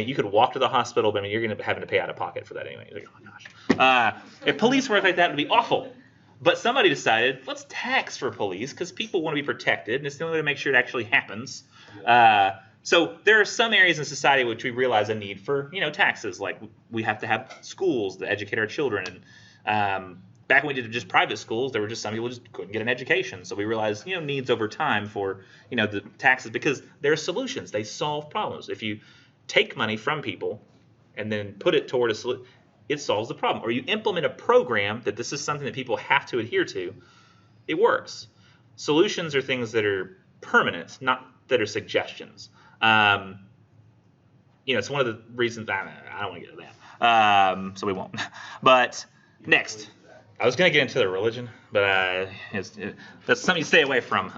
you could walk to the hospital, but you're going to be having to pay out of pocket for that anyway. You're like, oh my gosh. If police work like that, it would be awful. But somebody decided, let's tax for police because people want to be protected, and it's the only way to make sure it actually happens. So there are some areas in society which we realize a need for, taxes. Like we have to have schools that educate our children. And back when we did just private schools, there were just some people just couldn't get an education. So we realized, needs over time for, the taxes because there are solutions. They solve problems. If you take money from people and then put it toward a solution, it solves the problem. Or you implement a program that this is something that people have to adhere to, it works. Solutions are things that are permanent, not that are suggestions. It's one of the reasons I don't want to get into that. So we won't. But next, I was going to get into the religion, but that's something to stay away from.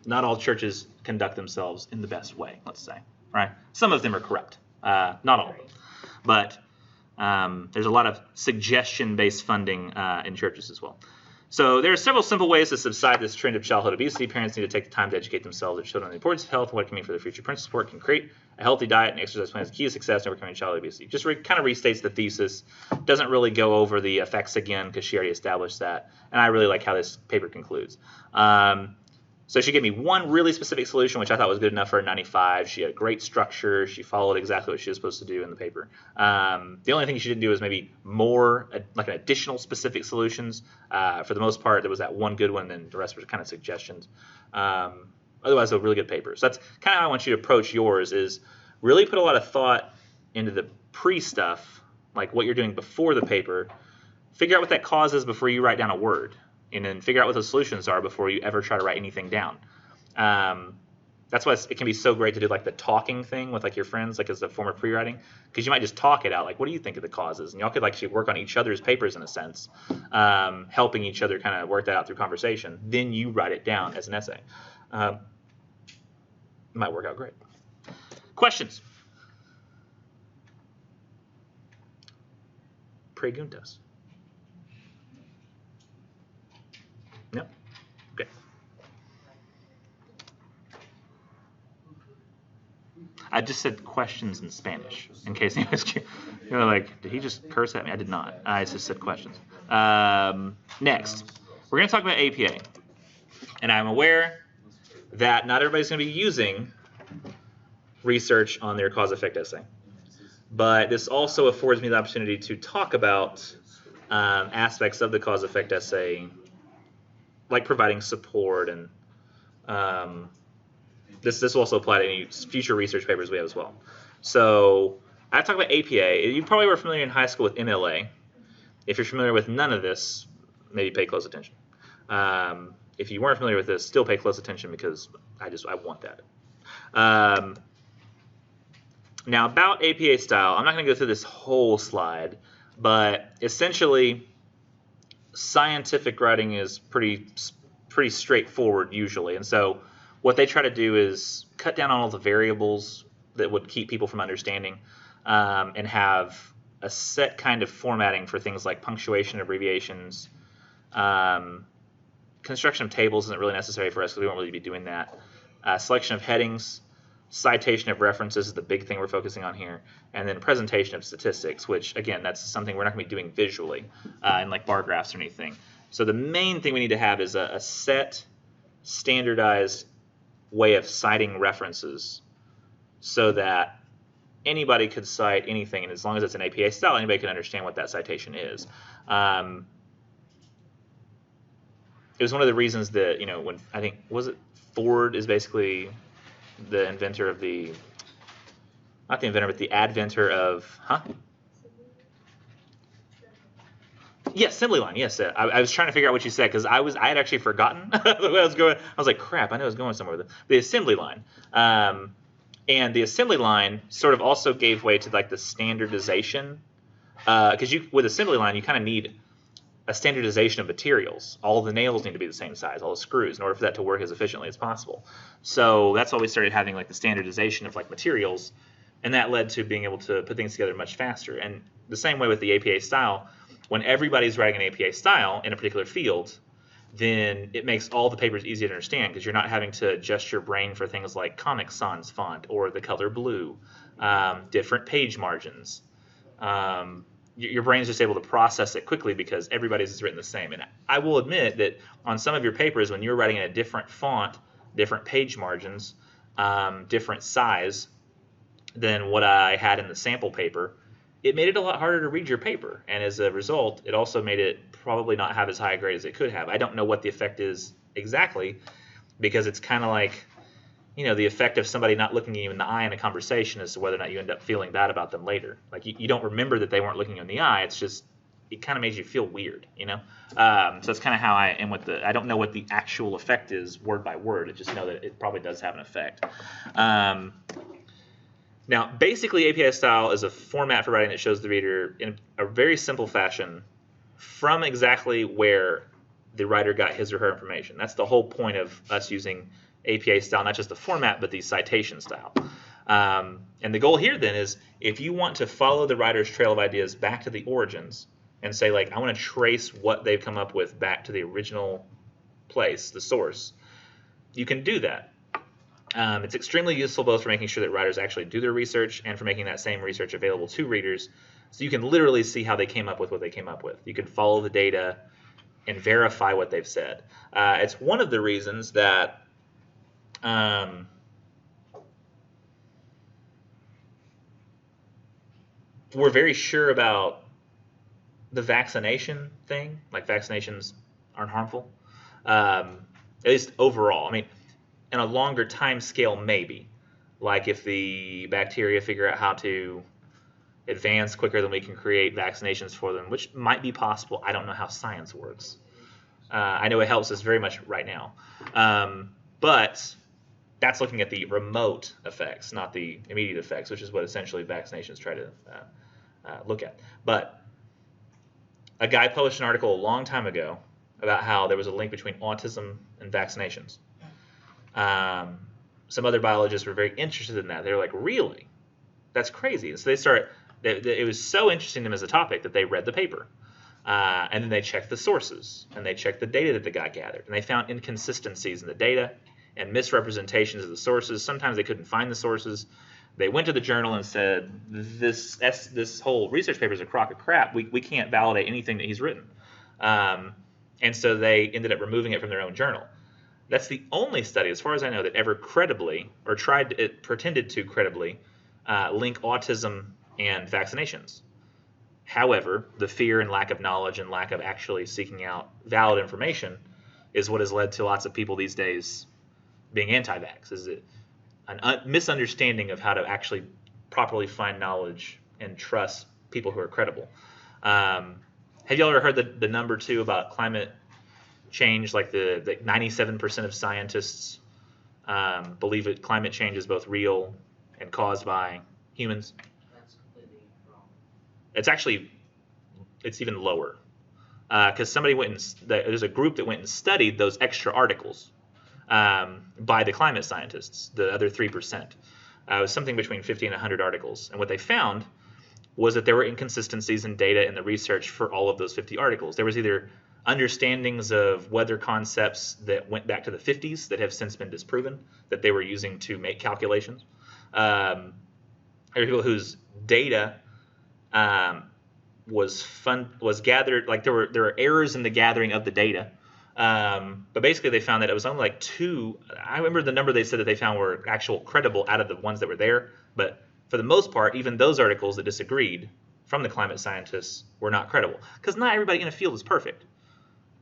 Not all churches conduct themselves in the best way, let's say, right? Some of them are corrupt, not all. But there's a lot of suggestion-based funding in churches as well. So there are several simple ways to subside this trend of childhood obesity. Parents need to take the time to educate themselves and children on the importance of health and what it can mean for their future. Parental support can create a healthy diet and exercise plan is key to success in overcoming childhood obesity. Just kind of restates the thesis. Doesn't really go over the effects again because she already established that. And I really like how this paper concludes. So she gave me one really specific solution, which I thought was good enough for a 95. She had a great structure. She followed exactly what she was supposed to do in the paper. The only thing she didn't do was maybe more, like an additional specific solutions. For the most part, there was that one good one, and the rest were kind of suggestions. Otherwise, a really good paper. So that's kind of how I want you to approach yours, is really put a lot of thought into the pre-stuff, like what you're doing before the paper. Figure out what that cause is before you write down a word. And then figure out what the solutions are before you ever try to write anything down. That's why it can be so great to do like the talking thing with like your friends, like as a form of pre-writing, because you might just talk it out. Like, what do you think of the causes? And y'all could like actually work on each other's papers in a sense, helping each other kind of work that out through conversation. Then you write it down as an essay. It might work out great. Questions? Preguntas. Yep. Okay. I just said questions in Spanish in case anybody's curious. You're like, did he just curse at me? I did not. I just said questions. Next, we're going to talk about APA. And I'm aware that not everybody's going to be using research on their cause-effect essay. But this also affords me the opportunity to talk about aspects of the cause-effect essay, like providing support, and this will also apply to any future research papers we have as well. So I talk about APA. You probably were familiar in high school with MLA. If you're familiar with none of this, maybe pay close attention. If you weren't familiar with this, still pay close attention because I want that. Now about APA style, I'm not going to go through this whole slide, but essentially scientific writing is pretty straightforward usually, and so what they try to do is cut down on all the variables that would keep people from understanding, and have a set kind of formatting for things like punctuation, abbreviations. Construction of tables isn't really necessary for us because we won't really be doing that. Selection of headings, citation of references is the big thing we're focusing on here, and then presentation of statistics, which again, that's something we're not going to be doing visually in like bar graphs or anything. So the main thing we need to have is a set, standardized way of citing references so that anybody could cite anything, and as long as it's an APA style, anybody can understand what that citation is. It was one of the reasons that, when I think, was it Ford is basically the inventor of the, not the inventor, but the adventor of, Yeah, assembly line. Yes, I was trying to figure out what you said because I had actually forgotten where I was going. I was like, crap, I know I was going somewhere with it. The assembly line, and the assembly line sort of also gave way to like the standardization, because with assembly line you kind of need a standardization of materials. All the nails need to be the same size, all the screws, in order for that to work as efficiently as possible. So that's why we started having like the standardization of like materials, and that led to being able to put things together much faster. And the same way with the APA style. When everybody's writing an APA style in a particular field, then it makes all the papers easy to understand because you're not having to adjust your brain for things like Comic Sans font or the color blue, different page margins. Your brain's just able to process it quickly because everybody's is written the same. And I will admit that on some of your papers, when you're writing in a different font, different page margins, different size than what I had in the sample paper, it made it a lot harder to read your paper, and as a result, it also made it probably not have as high a grade as it could have. I don't know what the effect is exactly, because it's kind of like, the effect of somebody not looking at you in the eye in a conversation as to whether or not you end up feeling bad about them later. Like, you don't remember that they weren't looking you in the eye, it's just, it kind of made you feel weird, So that's kind of how I am with I don't know what the actual effect is word by word, I just know that it probably does have an effect. Now, basically, APA style is a format for writing that shows the reader in a very simple fashion from exactly where the writer got his or her information. That's the whole point of us using APA style, not just the format, but the citation style. And the goal here then is if you want to follow the writer's trail of ideas back to the origins and say, like, I want to trace what they've come up with back to the original place, the source, you can do that. It's extremely useful both for making sure that writers actually do their research and for making that same research available to readers. So you can literally see how they came up with what they came up with. You can follow the data and verify what they've said. It's one of the reasons that we're very sure about the vaccination thing, like vaccinations aren't harmful, at least overall. I mean, in a longer time scale, maybe. Like if the bacteria figure out how to advance quicker than we can create vaccinations for them, which might be possible. I don't know how science works. I know it helps us very much right now. But that's looking at the remote effects, not the immediate effects, which is what essentially vaccinations try to look at. But a guy published an article a long time ago about how there was a link between autism and vaccinations. Some other biologists were very interested in that. They were like, really? That's crazy. And so they started, it was so interesting to them as a topic that they read the paper. And then they checked the sources, and they checked the data that the guy gathered. And they found inconsistencies in the data and misrepresentations of the sources. Sometimes they couldn't find the sources. They went to the journal and said, this whole research paper is a crock of crap. We can't validate anything that he's written. And so they ended up removing it from their own journal. That's the only study, as far as I know, that ever credibly, or pretended to credibly, link autism and vaccinations. However, the fear and lack of knowledge and lack of actually seeking out valid information is what has led to lots of people these days being anti-vax. Is it a misunderstanding of how to actually properly find knowledge and trust people who are credible? Have you ever heard the number two about climate change? Like the 97% of scientists believe that climate change is both real and caused by humans. That's completely wrong. It's even lower because somebody went and there's a group that went and studied those extra articles by the climate scientists, the other 3%. It was something between 50 and 100 articles, and what they found was that there were inconsistencies in data in the research for all of those 50 articles. There was either understandings of weather concepts that went back to the 50s that have since been disproven that they were using to make calculations. There were people whose data was gathered, like there were errors in the gathering of the data. But basically they found that it was only like two. I remember the number they said that they found were actual credible out of the ones that were there. But for the most part, even those articles that disagreed from the climate scientists were not credible. Because not everybody in a field is perfect,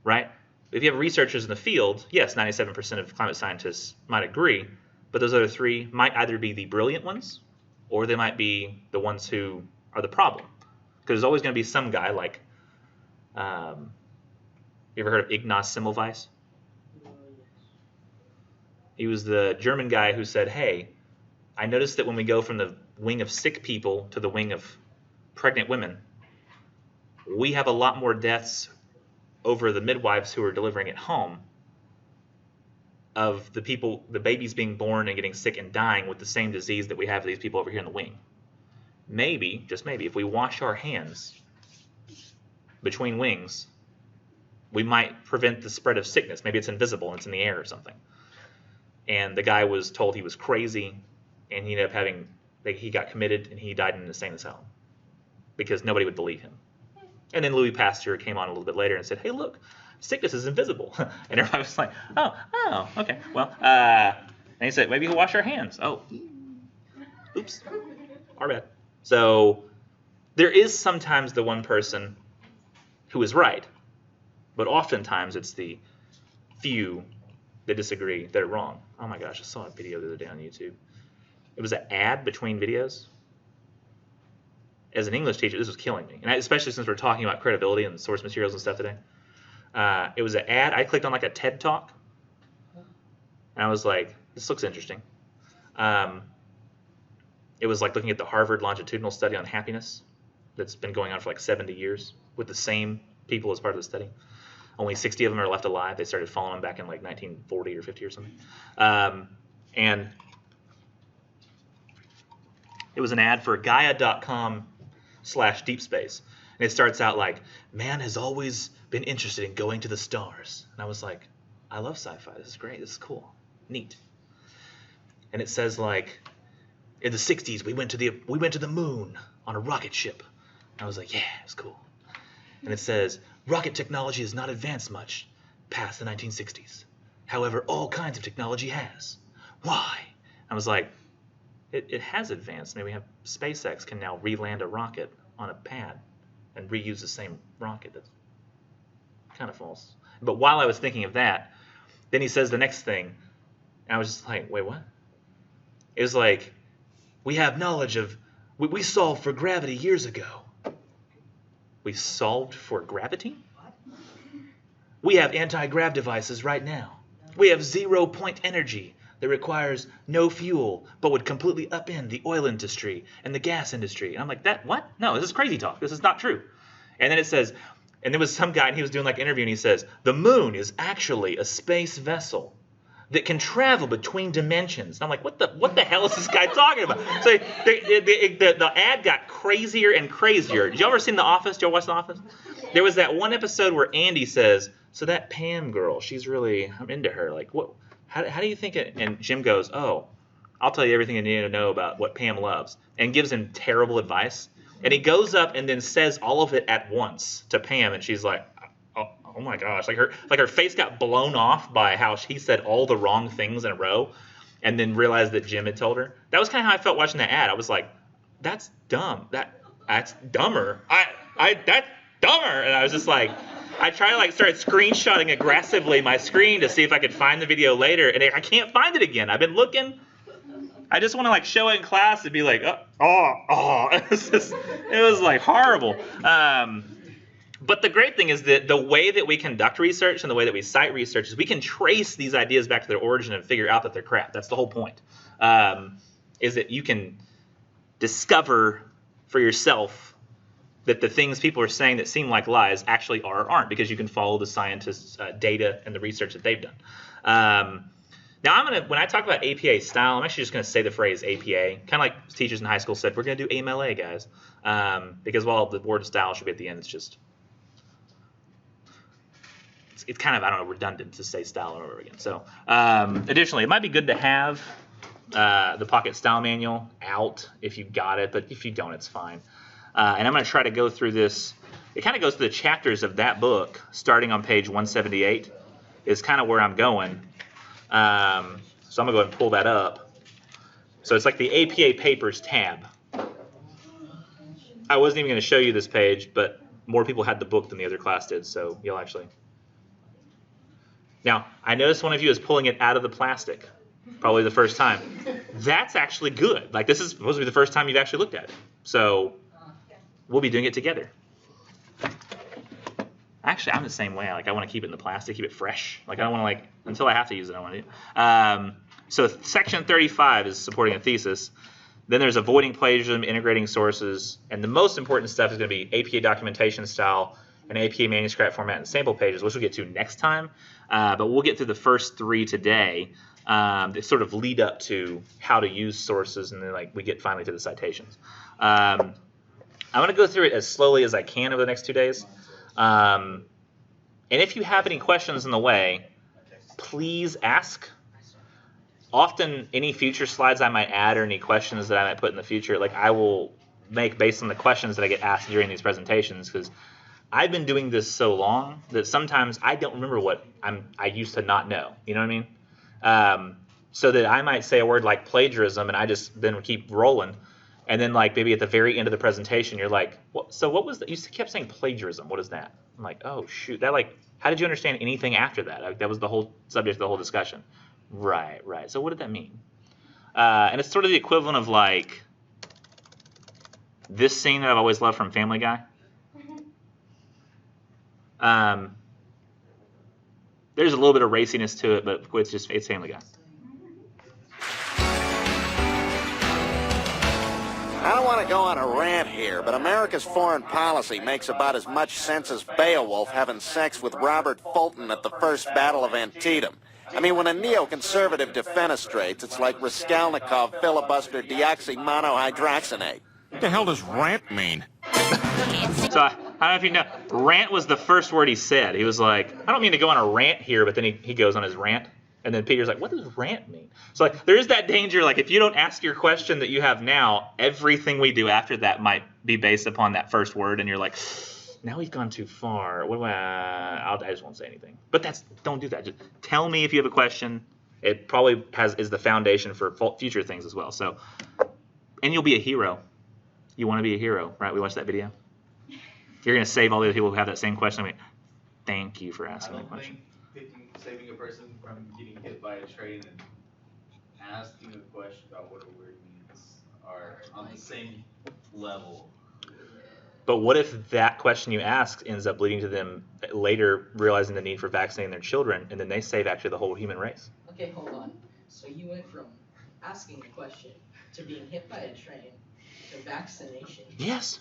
right? If you have researchers in the field, yes, 97% of climate scientists might agree, but those other three might either be the brilliant ones or they might be the ones who are the problem. Because there's always going to be some guy like, you ever heard of Ignaz Semmelweis? He was the German guy who said, hey, I noticed that when we go from the wing of sick people to the wing of pregnant women, we have a lot more deaths over the midwives who are delivering at home of the babies being born and getting sick and dying with the same disease that we have for these people over here in the wing. Maybe, just maybe, if we wash our hands between wings, we might prevent the spread of sickness. Maybe it's invisible and it's in the air or something. And the guy was told he was crazy, and he ended up he got committed and he died in an insane asylum because nobody would believe him. And then Louis Pasteur came on a little bit later and said, hey, look, sickness is invisible. And everybody was like, oh, okay. Well, and he said, maybe we'll wash our hands. Oh, oops, our bad. So there is sometimes the one person who is right, but oftentimes it's the few that disagree that are wrong. Oh my gosh, I saw a video the other day on YouTube. It was an ad between videos. As an English teacher, this was killing me, and especially since we're talking about credibility and source materials and stuff today. It was an ad. I clicked on like a TED Talk, and I was like, this looks interesting. It was like looking at the Harvard longitudinal study on happiness that's been going on for like 70 years with the same people as part of the study. Only 60 of them are left alive. They started following them back in like 1940 or 50 or something. And it was an ad for Gaia.com/deepspace. And it starts out like, man has always been interested in going to the stars. And I was like, I love sci-fi. This is great. This is cool. Neat. And it says like, in the 60s, we went to the moon on a rocket ship. And I was like, yeah, it's cool. And it says, rocket technology has not advanced much past the 1960s. However, all kinds of technology has. Why? I was like, it has advanced. I mean, we have SpaceX can now re-land a rocket on a pad and reuse the same rocket. That's kind of false. But while I was thinking of that, then he says the next thing, and I was just like, wait, what? It was like, we have knowledge of, we solved for gravity years ago. We solved for gravity? We have anti-grav devices right now. We have 0-point energy that requires no fuel, but would completely upend the oil industry and the gas industry. And I'm like, what? No, this is crazy talk. This is not true. And then it says, and there was some guy, and he was doing like an interview, and he says, the moon is actually a space vessel that can travel between dimensions. And I'm like, what the hell is this guy talking about? So the ad got crazier and crazier. Did you ever seen The Office? Did you ever watch The Office? There was that one episode where Andy says, so that Pam girl, I'm into her. Like, what? How do you think it? And Jim goes, oh, I'll tell you everything you need to know about what Pam loves, and gives him terrible advice. And he goes up and then says all of it at once to Pam, and she's like, oh my gosh, like her face got blown off by how he said all the wrong things in a row, and then realized that Jim had told her. That was kind of how I felt watching that ad. I was like, that's dumb. That's dumber. That's dumber. And I was just like, I tried to like start screenshotting aggressively my screen to see if I could find the video later, and I can't find it again. I've been looking. I just want to like show it in class and be like, oh. It was like horrible. But the great thing is that the way that we conduct research and the way that we cite research is we can trace these ideas back to their origin and figure out that they're crap. That's the whole point. Is that you can discover for yourself that the things people are saying that seem like lies actually are or aren't, because you can follow the scientists' data and the research that they've done. Now, when I talk about APA style, I'm actually just going to say the phrase APA, kind of like teachers in high school said, we're going to do AMLA, guys. Because while the word style should be at the end, it's kind of, I don't know, redundant to say style over again. So, additionally, it might be good to have the Pocket Style Manual out if you got it, but if you don't, it's fine. And I'm going to try to go through this. It kind of goes through the chapters of that book, starting on page 178, is kind of where I'm going. So I'm going to go ahead and pull that up. So it's like the APA Papers tab. I wasn't even going to show you this page, but more people had the book than the other class did, so you'll actually. Now, I noticed one of you is pulling it out of the plastic, probably the first time. That's actually good. Like, this is supposed to be the first time you've actually looked at it. So we'll be doing it together. Actually, I'm the same way. Like, I want to keep it in the plastic, keep it fresh. Like, I don't want to, like, until I have to use it, I want to. So section 35 is supporting a thesis. Then there's avoiding plagiarism, integrating sources, and the most important stuff is going to be APA documentation style and APA manuscript format and sample pages, which we'll get to next time. But we'll get through the first three today that sort of lead up to how to use sources, and then like we get finally to the citations. I'm going to go through it as slowly as I can over the next 2 days. And if you have any questions in the way, please ask. Often any future slides I might add or any questions that I might put in the future, like I will make based on the questions that I get asked during these presentations, because I've been doing this so long that sometimes I don't remember what I used to not know. You know what I mean? So that I might say a word like plagiarism and I just then keep rolling. And then like maybe at the very end of the presentation, you're like, so what was that? You kept saying plagiarism. What is that? I'm like, oh, shoot. That like, how did you understand anything after that? Like, that was the whole subject of the whole discussion. Right. So what did that mean? And it's sort of the equivalent of like this scene that I've always loved from Family Guy. There's a little bit of raciness to it, but it's Family Guy. I don't want to go on a rant here, but America's foreign policy makes about as much sense as Beowulf having sex with Robert Fulton at the First Battle of Antietam. I mean, when a neoconservative defenestrates, it's like Raskolnikov filibuster deoxymonohydroxynate. What the hell does rant mean? So I don't know if you know, rant was the first word he said. He was like, I don't mean to go on a rant here, but then he goes on his rant. And then Peter's like, what does rant mean? So like, there is that danger, like if you don't ask your question that you have now, everything we do after that might be based upon that first word. And you're like, now we've gone too far. What do I just won't say anything. But don't do that. Just tell me if you have a question. It probably is the foundation for future things as well. So, and you'll be a hero. You want to be a hero, right? We watched that video. You're going to save all the other people who have that same question. I mean, thank you for asking the question. Saving a person from getting hit by a train and asking a question about what a word means are on the same level. But what if that question you asked ends up leading to them later realizing the need for vaccinating their children, and then they save actually the whole human race? Okay, hold on. So you went from asking a question to being hit by a train to vaccination. Yes.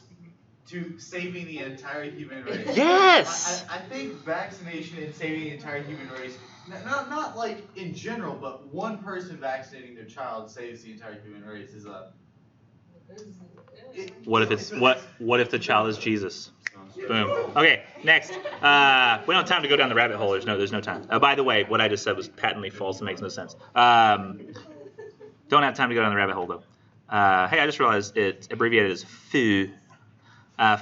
To saving the entire human race. Yes. I think vaccination and saving the entire human race, not like in general, but one person vaccinating their child saves the entire human race is a. What if the child is Jesus? Boom. Okay, next. We don't have time to go down the rabbit hole. There's no time. By the way, what I just said was patently false and makes no sense. Don't have time to go down the rabbit hole though. Hey, I just realized it's abbreviated as FOO.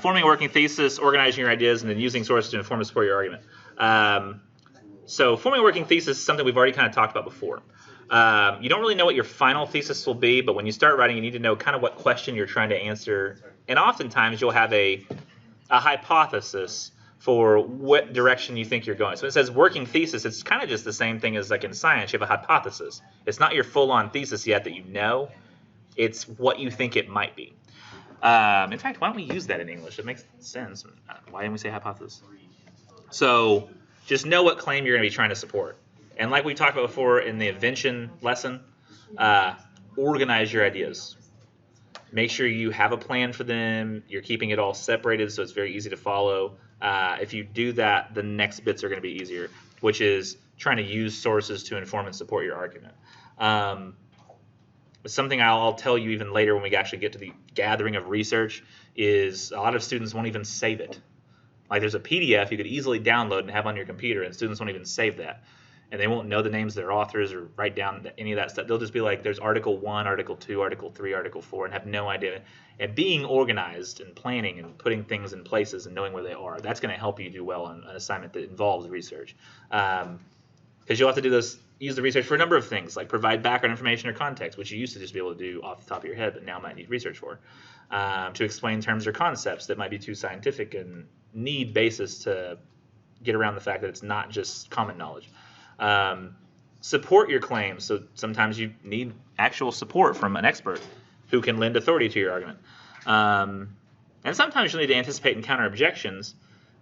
Forming a working thesis, organizing your ideas, and then using sources to inform and support your argument. So forming a working thesis is something we've already kind of talked about before. You don't really know what your final thesis will be, but when you start writing, you need to know kind of what question you're trying to answer. And oftentimes you'll have a hypothesis for what direction you think you're going. So it says working thesis. It's kind of just the same thing as like in science. You have a hypothesis. It's not your full-on thesis yet that you know. It's what you think it might be. In fact, why don't we use that in English? It makes sense. Why didn't we say hypothesis? So just know what claim you're going to be trying to support. And like we talked about before in the invention lesson, organize your ideas. Make sure you have a plan for them. You're keeping it all separated so it's very easy to follow. If you do that, the next bits are going to be easier, which is trying to use sources to inform and support your argument. Something I'll tell you even later when we actually get to the gathering of research is a lot of students won't even save it. Like there's a PDF you could easily download and have on your computer, and students won't even save that. And they won't know the names of their authors or write down any of that stuff. They'll just be like, there's Article 1, Article 2, Article 3, Article 4, and have no idea. And being organized and planning and putting things in places and knowing where they are, that's going to help you do well on an assignment that involves research. Because you'll have to do this, use the research for a number of things, like provide background information or context, which you used to just be able to do off the top of your head, but now might need research for. To explain terms or concepts that might be too scientific and need basis to get around the fact that it's not just common knowledge. Support your claims. So sometimes you need actual support from an expert who can lend authority to your argument. And sometimes you'll need to anticipate and counter objections.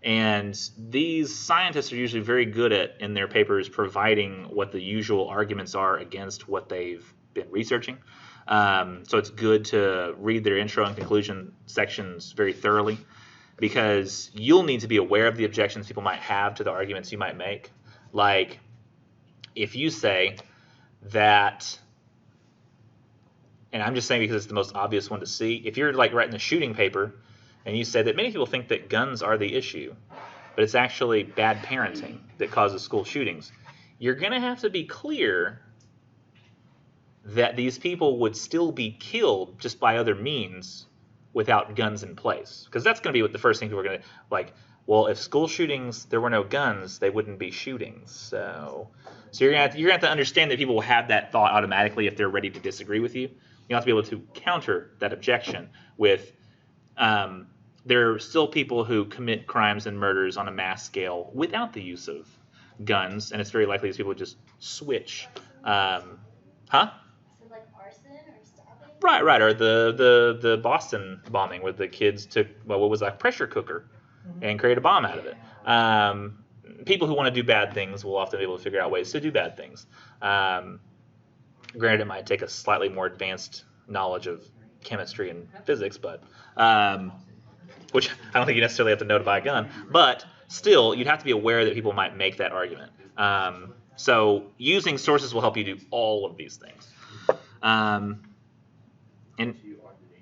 And these scientists are usually very good at, in their papers, providing what the usual arguments are against what they've been researching. So it's good to read their intro and conclusion sections very thoroughly, because you'll need to be aware of the objections people might have to the arguments you might make. Like, if you say that, and I'm just saying because it's the most obvious one to see, if you're like writing a shooting paper and you say that many people think that guns are the issue, but it's actually bad parenting that causes school shootings, you're going to have to be clear that these people would still be killed just by other means without guns in place. Because that's going to be what the first thing people are going to, like, well, if school shootings, there were no guns, they wouldn't be shootings. So you're gonna have to understand that people will have that thought automatically if they're ready to disagree with you. You have to be able to counter that objection with, there are still people who commit crimes and murders on a mass scale without the use of guns, and it's very likely these people would just switch. Huh? So like arson or stabbing? Right. Or the Boston bombing where the kids took, well, what was that, pressure cooker and create a bomb out of it. People who want to do bad things will often be able to figure out ways to do bad things. Granted, it might take a slightly more advanced knowledge of chemistry and physics, but which I don't think you necessarily have to know to buy a gun, but still, you'd have to be aware that people might make that argument. So using sources will help you do all of these things. And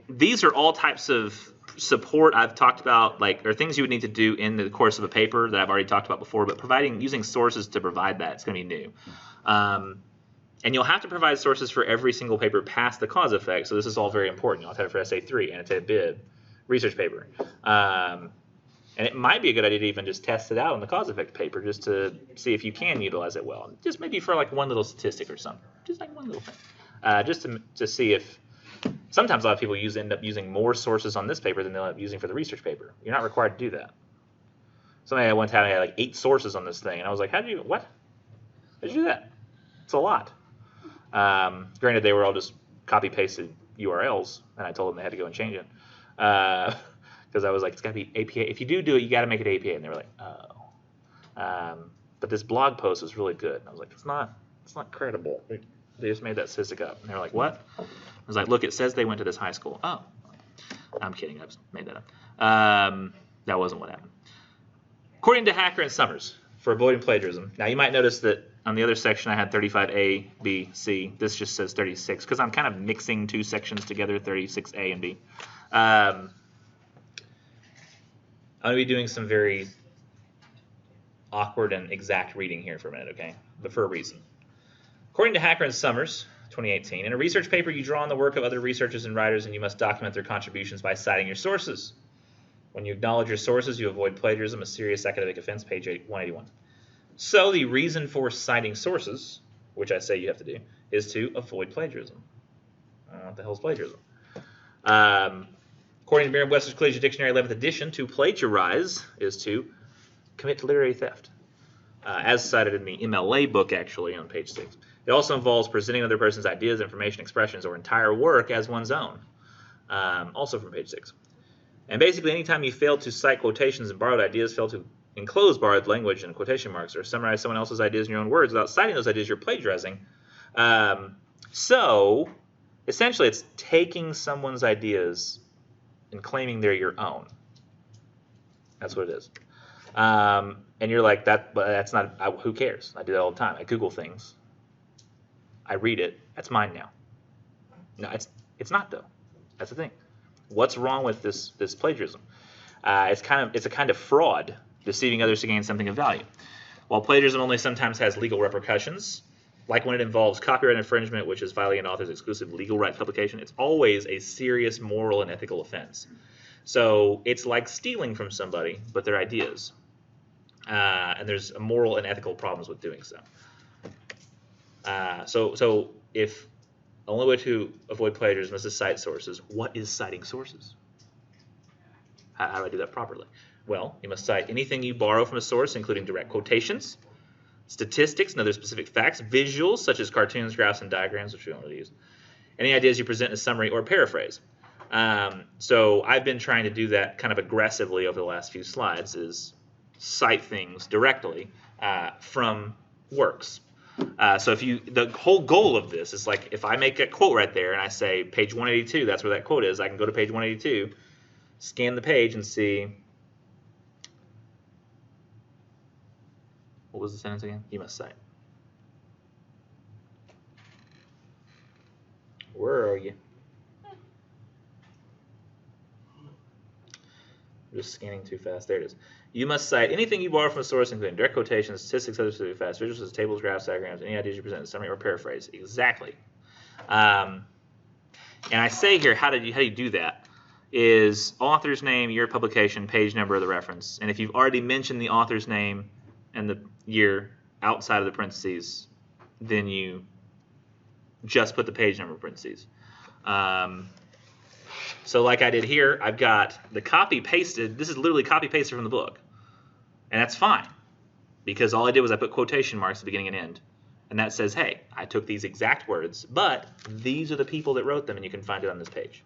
these are all types of support I've talked about, like, or things you would need to do in the course of a paper that I've already talked about before, but using sources to provide that is going to be new. And you'll have to provide sources for every single paper past the cause effect, so this is all very important. You'll have to have it for Essay 3, annotated bib, research paper. And it might be a good idea to even just test it out in the cause effect paper just to see if you can utilize it well. Just maybe for like one little statistic or something. Just like one little thing. Just to see if sometimes a lot of people end up using more sources on this paper than they'll end up using for the research paper. You're not required to do that. Somebody at one time had like 8 sources on this thing, and I was like, how'd you do that? It's a lot. Granted, they were all just copy-pasted URLs, and I told them they had to go and change it. Because I was like, it's got to be APA. If you do it, you got to make it APA. And they were like, oh. But this blog post was really good. And I was like, it's not credible. They just made that statistic up. And they were like, what? I was like, look, it says they went to this high school. Oh. I'm kidding. I just made that up. That wasn't what happened. According to Hacker and Summers, for avoiding plagiarism. Now, you might notice that on the other section I had 35A, B, C. This just says 36 because I'm kind of mixing 2 sections together, 36A and B. I'm going to be doing some very awkward and exact reading here for a minute, okay? But for a reason. According to Hacker and Summers, 2018, in a research paper you draw on the work of other researchers and writers and you must document their contributions by citing your sources. When you acknowledge your sources, you avoid plagiarism, a serious academic offense, page 181. So the reason for citing sources, which I say you have to do, is to avoid plagiarism. What the hell is plagiarism? According to Merriam-Webster's Collegiate Dictionary 11th edition, to plagiarize is to commit literary theft, as cited in the MLA book, actually, on page 6. It also involves presenting another person's ideas, information, expressions, or entire work as one's own, also from page 6. And basically, anytime you fail to cite quotations and borrowed ideas, fail to enclose borrowed language and quotation marks, or summarize someone else's ideas in your own words without citing those ideas, you're plagiarizing. So, essentially, it's taking someone's ideas and claiming they're your own. That's what it is. And you're like, that's not, who cares? I do that all the time. I Google things. I read it. That's mine now. No, it's not, though. That's the thing. What's wrong with this plagiarism? It's a kind of fraud, deceiving others to gain something of value. While plagiarism only sometimes has legal repercussions, like when it involves copyright infringement, which is violating an author's exclusive legal right to publication, it's always a serious moral and ethical offense. So it's like stealing from somebody, but their ideas. And there's moral and ethical problems with doing so. So if the only way to avoid plagiarism is to cite sources, what is citing sources? How do I do that properly? Well, you must cite anything you borrow from a source, including direct quotations, statistics and other specific facts, visuals such as cartoons, graphs, and diagrams, which we don't really use, any ideas you present in a summary or paraphrase. So I've been trying to do that kind of aggressively over the last few slides, is cite things directly from works. So the whole goal of this is, like, if I make a quote right there and I say page 182, that's where that quote is, I can go to page 182, scan the page and see, what was the sentence again? You must cite. Where are you? I'm just scanning too fast. There it is. You must cite anything you borrow from a source, including direct quotations, statistics, other specific facts, visuals, such as tables, graphs, diagrams, any ideas you present in summary or paraphrase. Exactly. And I say here, how do you do that? Is author's name, year of publication, page number of the reference. And if you've already mentioned the author's name and the year outside of the parentheses, then you just put the page number in parentheses. So like I did here, I've got the copy-pasted. This is literally copy-pasted from the book. And that's fine, because all I did was I put quotation marks at the beginning and end. And that says, hey, I took these exact words, but these are the people that wrote them, and you can find it on this page.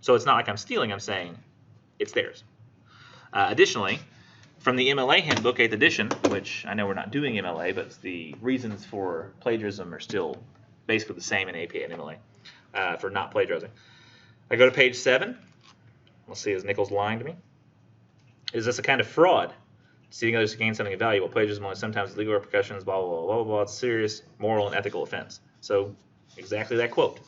So it's not like I'm stealing. I'm saying it's theirs. Additionally, from the MLA Handbook, 8th edition, which I know we're not doing MLA, but the reasons for plagiarism are still basically the same in APA and MLA. for not plagiarizing. I go to page 7. Let's see, is Nichols lying to me? Is this a kind of fraud? Deceiving others to gain something valuable. Plagiarism only sometimes legal repercussions, blah, blah, blah, blah, blah. It's serious moral and ethical offense. So exactly that quote.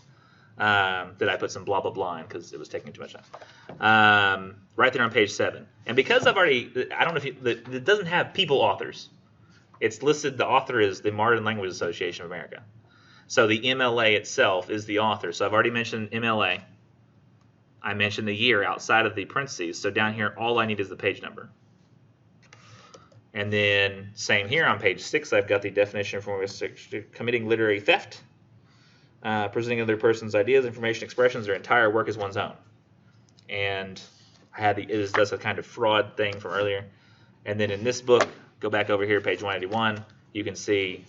That I put some blah, blah, blah in because it was taking too much time. Right there on page 7. And because I've already, I don't know if it doesn't have people authors. It's listed, the author is the Modern Language Association of America. So the MLA itself is the author. So I've already mentioned MLA. I mentioned the year outside of the parentheses. So down here, all I need is the page number. And then same here on page 6, I've got the definition for committing literary theft, presenting other person's ideas, information, expressions, their entire work as one's own. And I had it does a kind of fraud thing from earlier. And then in this book, go back over here, page 181, you can see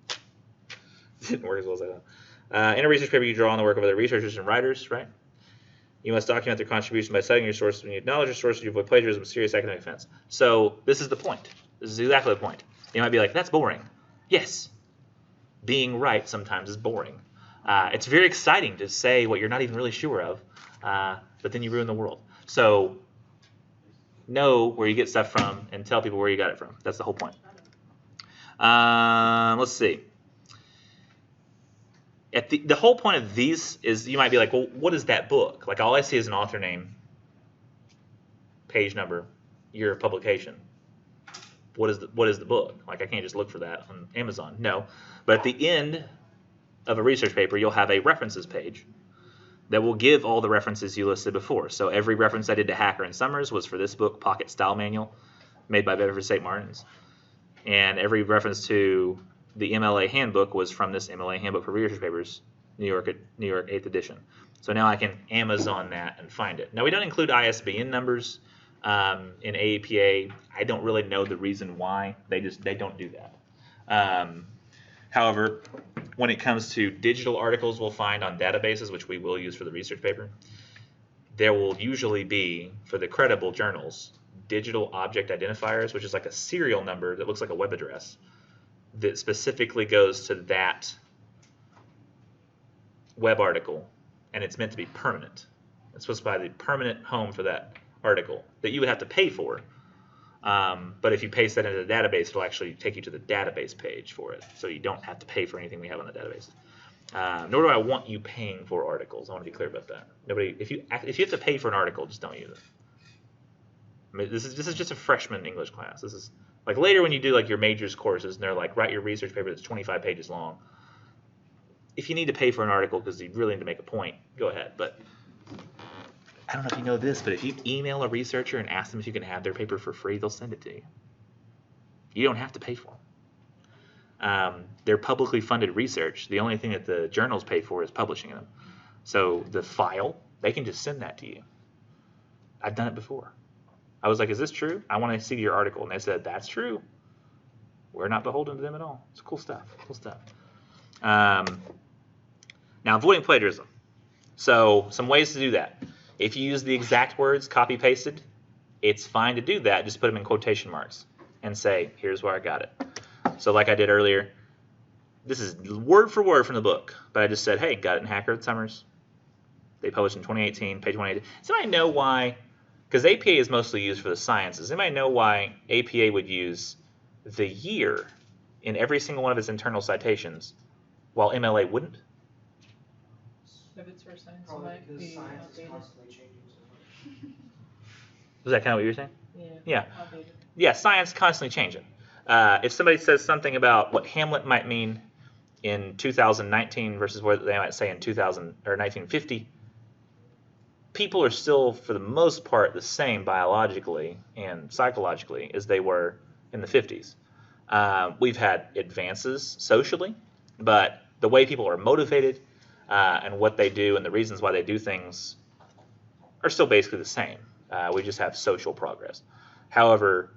it didn't work as well as I thought. In a research paper, you draw on the work of other researchers and writers, right? You must document their contribution by citing your sources. When you acknowledge your sources, you avoid plagiarism, serious academic offense. So this is the point. This is exactly the point. You might be like, that's boring. Yes. Being right sometimes is boring. It's very exciting to say what you're not even really sure of, but then you ruin the world. So know where you get stuff from and tell people where you got it from. That's the whole point. Let's see. The whole point of these is you might be like, well, what is that book? Like all I see is an author name, page number, year of publication. What is the book? Like I can't just look for that on Amazon. No. But at the end of a research paper, you'll have a references page that will give all the references you listed before. So every reference I did to Hacker and Summers was for this book, Pocket Style Manual, made by Bedford St. Martin's. And every reference to the MLA handbook was from this MLA handbook for research papers, New York 8th edition. So now I can Amazon that and find it. Now we don't include ISBN numbers in AAPA. I don't really know the reason why. They don't do that. However, when it comes to digital articles we'll find on databases, which we will use for the research paper, there will usually be, for the credible journals, digital object identifiers, which is like a serial number that looks like a web address that specifically goes to that web article, and it's meant to be permanent. It's supposed to be the permanent home for that article that you would have to pay for. But if you paste that into the database, it'll actually take you to the database page for it. So you don't have to pay for anything we have on the database. Nor do I want you paying for articles. I want to be clear about that. If you have to pay for an article, just don't use it. I mean, this is just a freshman English class. This is like later when you do like your majors courses, and they're like, write your research paper that's 25 pages long. If you need to pay for an article because you really need to make a point, go ahead. But I don't know if you know this, but if you email a researcher and ask them if you can have their paper for free, they'll send it to you. You don't have to pay for them. They're publicly funded research. The only thing that the journals pay for is publishing them. So the file, they can just send that to you. I've done it before. I was like, is this true? I want to see your article. And they said, that's true. We're not beholden to them at all. It's cool stuff. Cool stuff. Now, avoiding plagiarism. So some ways to do that. If you use the exact words copy-pasted, it's fine to do that. Just put them in quotation marks and say, here's where I got it. So like I did earlier, this is word for word from the book. But I just said, hey, got it in Hacker and Summers. They published in 2018, page 180. Does anybody know why? Because APA is mostly used for the sciences. Anybody know why APA would use the year in every single one of its internal citations, while MLA wouldn't? If it's for science, it Probably might because be science is outdated. constantly changing so much. Was that kind of what you were saying? Yeah. Outdated. Yeah, science constantly changing. If somebody says something about what Hamlet might mean in 2019 versus what they might say in 2000 or 1950, people are still, for the most part, the same biologically and psychologically as they were in the 50s. We've had advances socially, but the way people are motivated and what they do and the reasons why they do things are still basically the same. We just have social progress. However,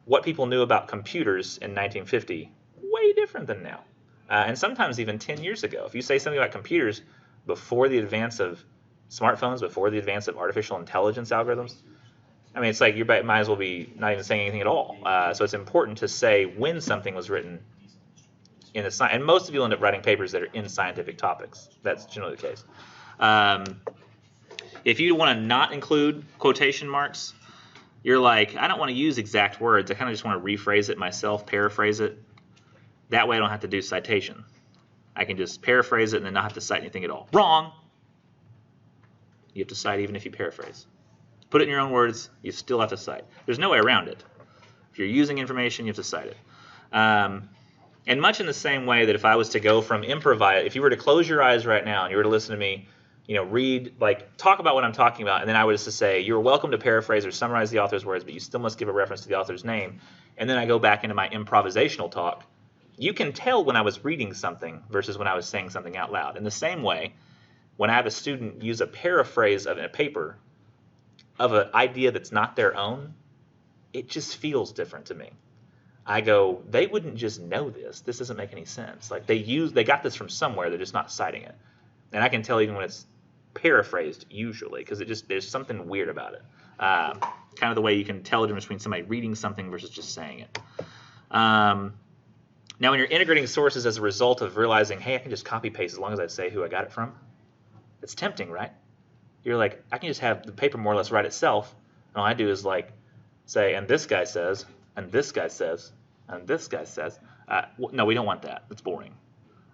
what people knew about computers in 1950, way different than now. And sometimes even 10 years ago. If you say something about computers before the advance of smartphones, before the advance of artificial intelligence algorithms, I mean, it's like you might as well be not even saying anything at all. So it's important to say when something was written in the and most of you end up writing papers that are in scientific topics. That's generally the case. If you want to not include quotation marks, you're like, I don't want to use exact words. I kind of just want to rephrase it myself, paraphrase it. That way I don't have to do citation. I can just paraphrase it and then not have to cite anything at all. Wrong! You have to cite even if you paraphrase. Put it in your own words, you still have to cite. There's no way around it. If you're using information, you have to cite it. And much in the same way that if I was to go from improvise, if you were to close your eyes right now and you were to listen to me, read, talk about what I'm talking about, and then I was to say, you're welcome to paraphrase or summarize the author's words, but you still must give a reference to the author's name, and then I go back into my improvisational talk, you can tell when I was reading something versus when I was saying something out loud. In the same way, when I have a student use a paraphrase of a paper of an idea that's not their own, it just feels different to me. I go, they wouldn't just know this. This doesn't make any sense. They got this from somewhere. They're just not citing it. And I can tell even when it's paraphrased usually, because there's something weird about it. Kind of the way you can tell the difference between somebody reading something versus just saying it. Now, when you're integrating sources as a result of realizing, hey, I can just copy paste as long as I say who I got it from, it's tempting, right? You're like, I can just have the paper more or less write itself. And all I do is say, and this guy says, and this guy says, and this guy says. No, we don't want that. That's boring.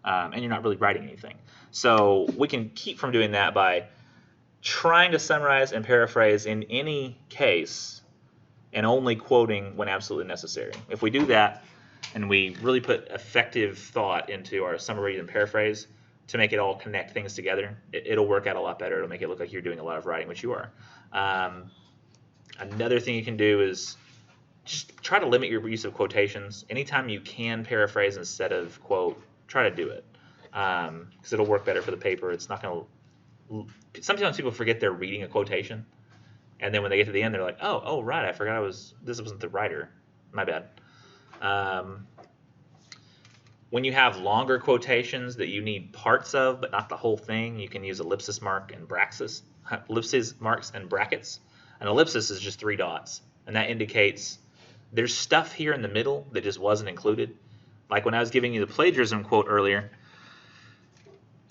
And you're not really writing anything. So we can keep from doing that by trying to summarize and paraphrase in any case and only quoting when absolutely necessary. If we do that and we really put effective thought into our summary and paraphrase to make it all connect things together, it'll work out a lot better. It'll make it look like you're doing a lot of writing, which you are. Another thing you can do is just try to limit your use of quotations. Anytime you can paraphrase instead of quote, try to do it, because it'll work better for the paper. It's not going to. Sometimes people forget they're reading a quotation, and then when they get to the end, they're like, "Oh, right, I forgot this wasn't the writer. My bad." When you have longer quotations that you need parts of but not the whole thing, you can use ellipsis marks and brackets. An ellipsis is just 3 dots, and that indicates there's stuff here in the middle that just wasn't included. Like when I was giving you the plagiarism quote earlier,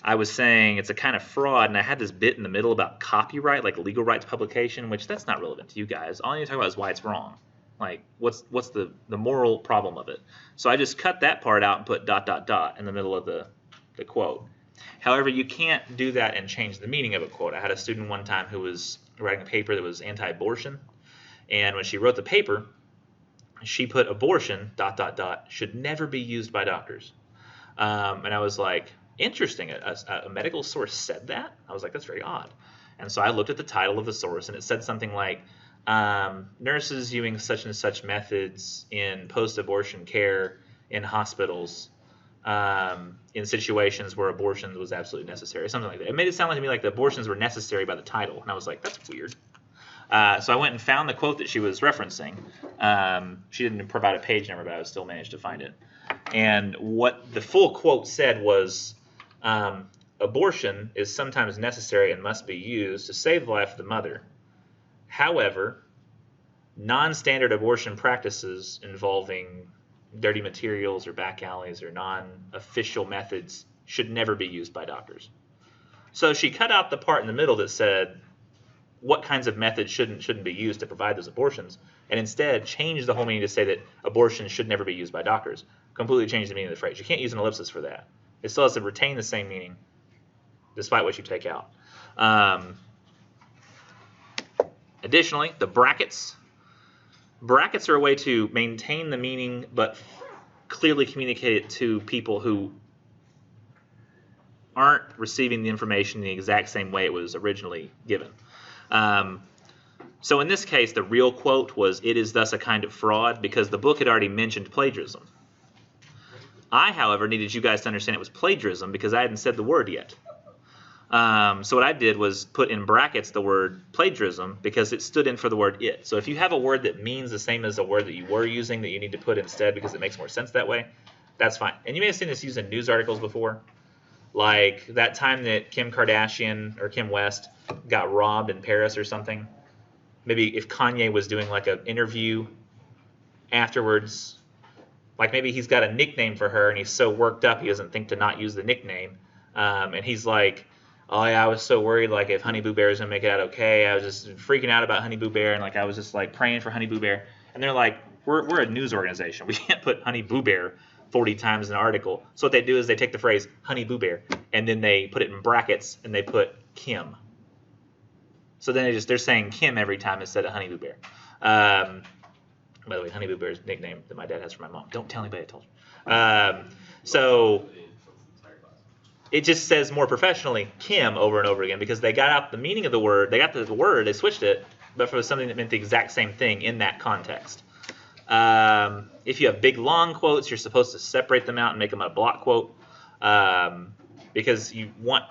I was saying it's a kind of fraud, and I had this bit in the middle about copyright, like legal rights publication, which that's not relevant to you guys. All you talk about is why it's wrong. Like, what's the moral problem of it? So I just cut that part out and put ... in the middle of the quote. However, you can't do that and change the meaning of a quote. I had a student one time who was writing a paper that was anti-abortion, and when she wrote the paper, she put abortion ... should never be used by doctors. And I was like, interesting, a medical source said that? I was like, that's very odd. And so I looked at the title of the source, and it said something like, nurses using such and such methods in post-abortion care in hospitals in situations where abortion was absolutely necessary, something like that. It made it sound like to me like the abortions were necessary by the title, and I was like, that's weird. So I went and found the quote that she was referencing. She didn't provide a page number, but I still managed to find it. And what the full quote said was, abortion is sometimes necessary and must be used to save the life of the mother. However, non-standard abortion practices involving dirty materials or back alleys or non-official methods should never be used by doctors. So she cut out the part in the middle that said what kinds of methods shouldn't be used to provide those abortions, and instead changed the whole meaning to say that abortion should never be used by doctors. Completely changed the meaning of the phrase. You can't use an ellipsis for that. It still has to retain the same meaning despite what you take out. Additionally, the brackets. Brackets are a way to maintain the meaning but clearly communicate it to people who aren't receiving the information in the exact same way it was originally given. So in this case, the real quote was, "It is thus a kind of fraud," because the book had already mentioned plagiarism. I, however, needed you guys to understand it was plagiarism because I hadn't said the word yet. So what I did was put in brackets the word plagiarism because it stood in for the word it. So if you have a word that means the same as a word that you were using that you need to put instead because it makes more sense that way, that's fine. And you may have seen this used in news articles before. Like that time that Kim Kardashian or Kim West got robbed in Paris or something. Maybe if Kanye was doing like an interview afterwards, like maybe he's got a nickname for her and he's so worked up he doesn't think to not use the nickname. And he's like, oh yeah, I was so worried like if Honey Boo Bear was gonna make it out okay. I was just freaking out about Honey Boo Bear and like I was just like praying for Honey Boo Bear. And they're like, we're a news organization. We can't put Honey Boo Bear 40 times in an article. So what they do is they take the phrase Honey Boo Bear and then they put it in brackets and they put Kim. So then they're saying Kim every time instead of Honey Boo Bear. By the way, Honey Boo Bear's nickname that my dad has for my mom. Don't tell anybody I told you. So it just says more professionally Kim over and over again because they got out the meaning of the word. They got the word, they switched it, but for something that meant the exact same thing in that context. If you have big, long quotes, you're supposed to separate them out and make them a block quote because you want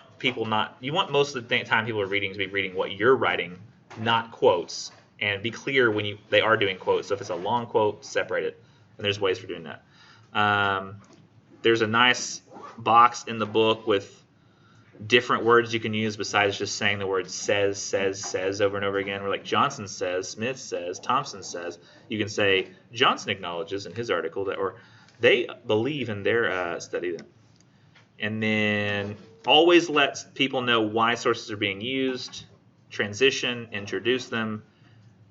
most of the time people are reading to be reading what you're writing, not quotes, and be clear when they are doing quotes. So if it's a long quote, separate it, and there's ways for doing that. There's a nice box in the book with different words you can use besides just saying the word says over and over again. Where like Johnson says, Smith says, Thompson says. You can say Johnson acknowledges in his article that, or they believe in their study that. And then always let people know why sources are being used, transition, introduce them.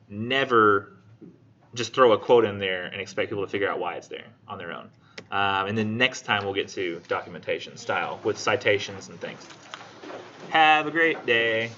Never just throw a quote in there and expect people to figure out why it's there on their own. And then next time we'll get to documentation style with citations and things. Have a great day.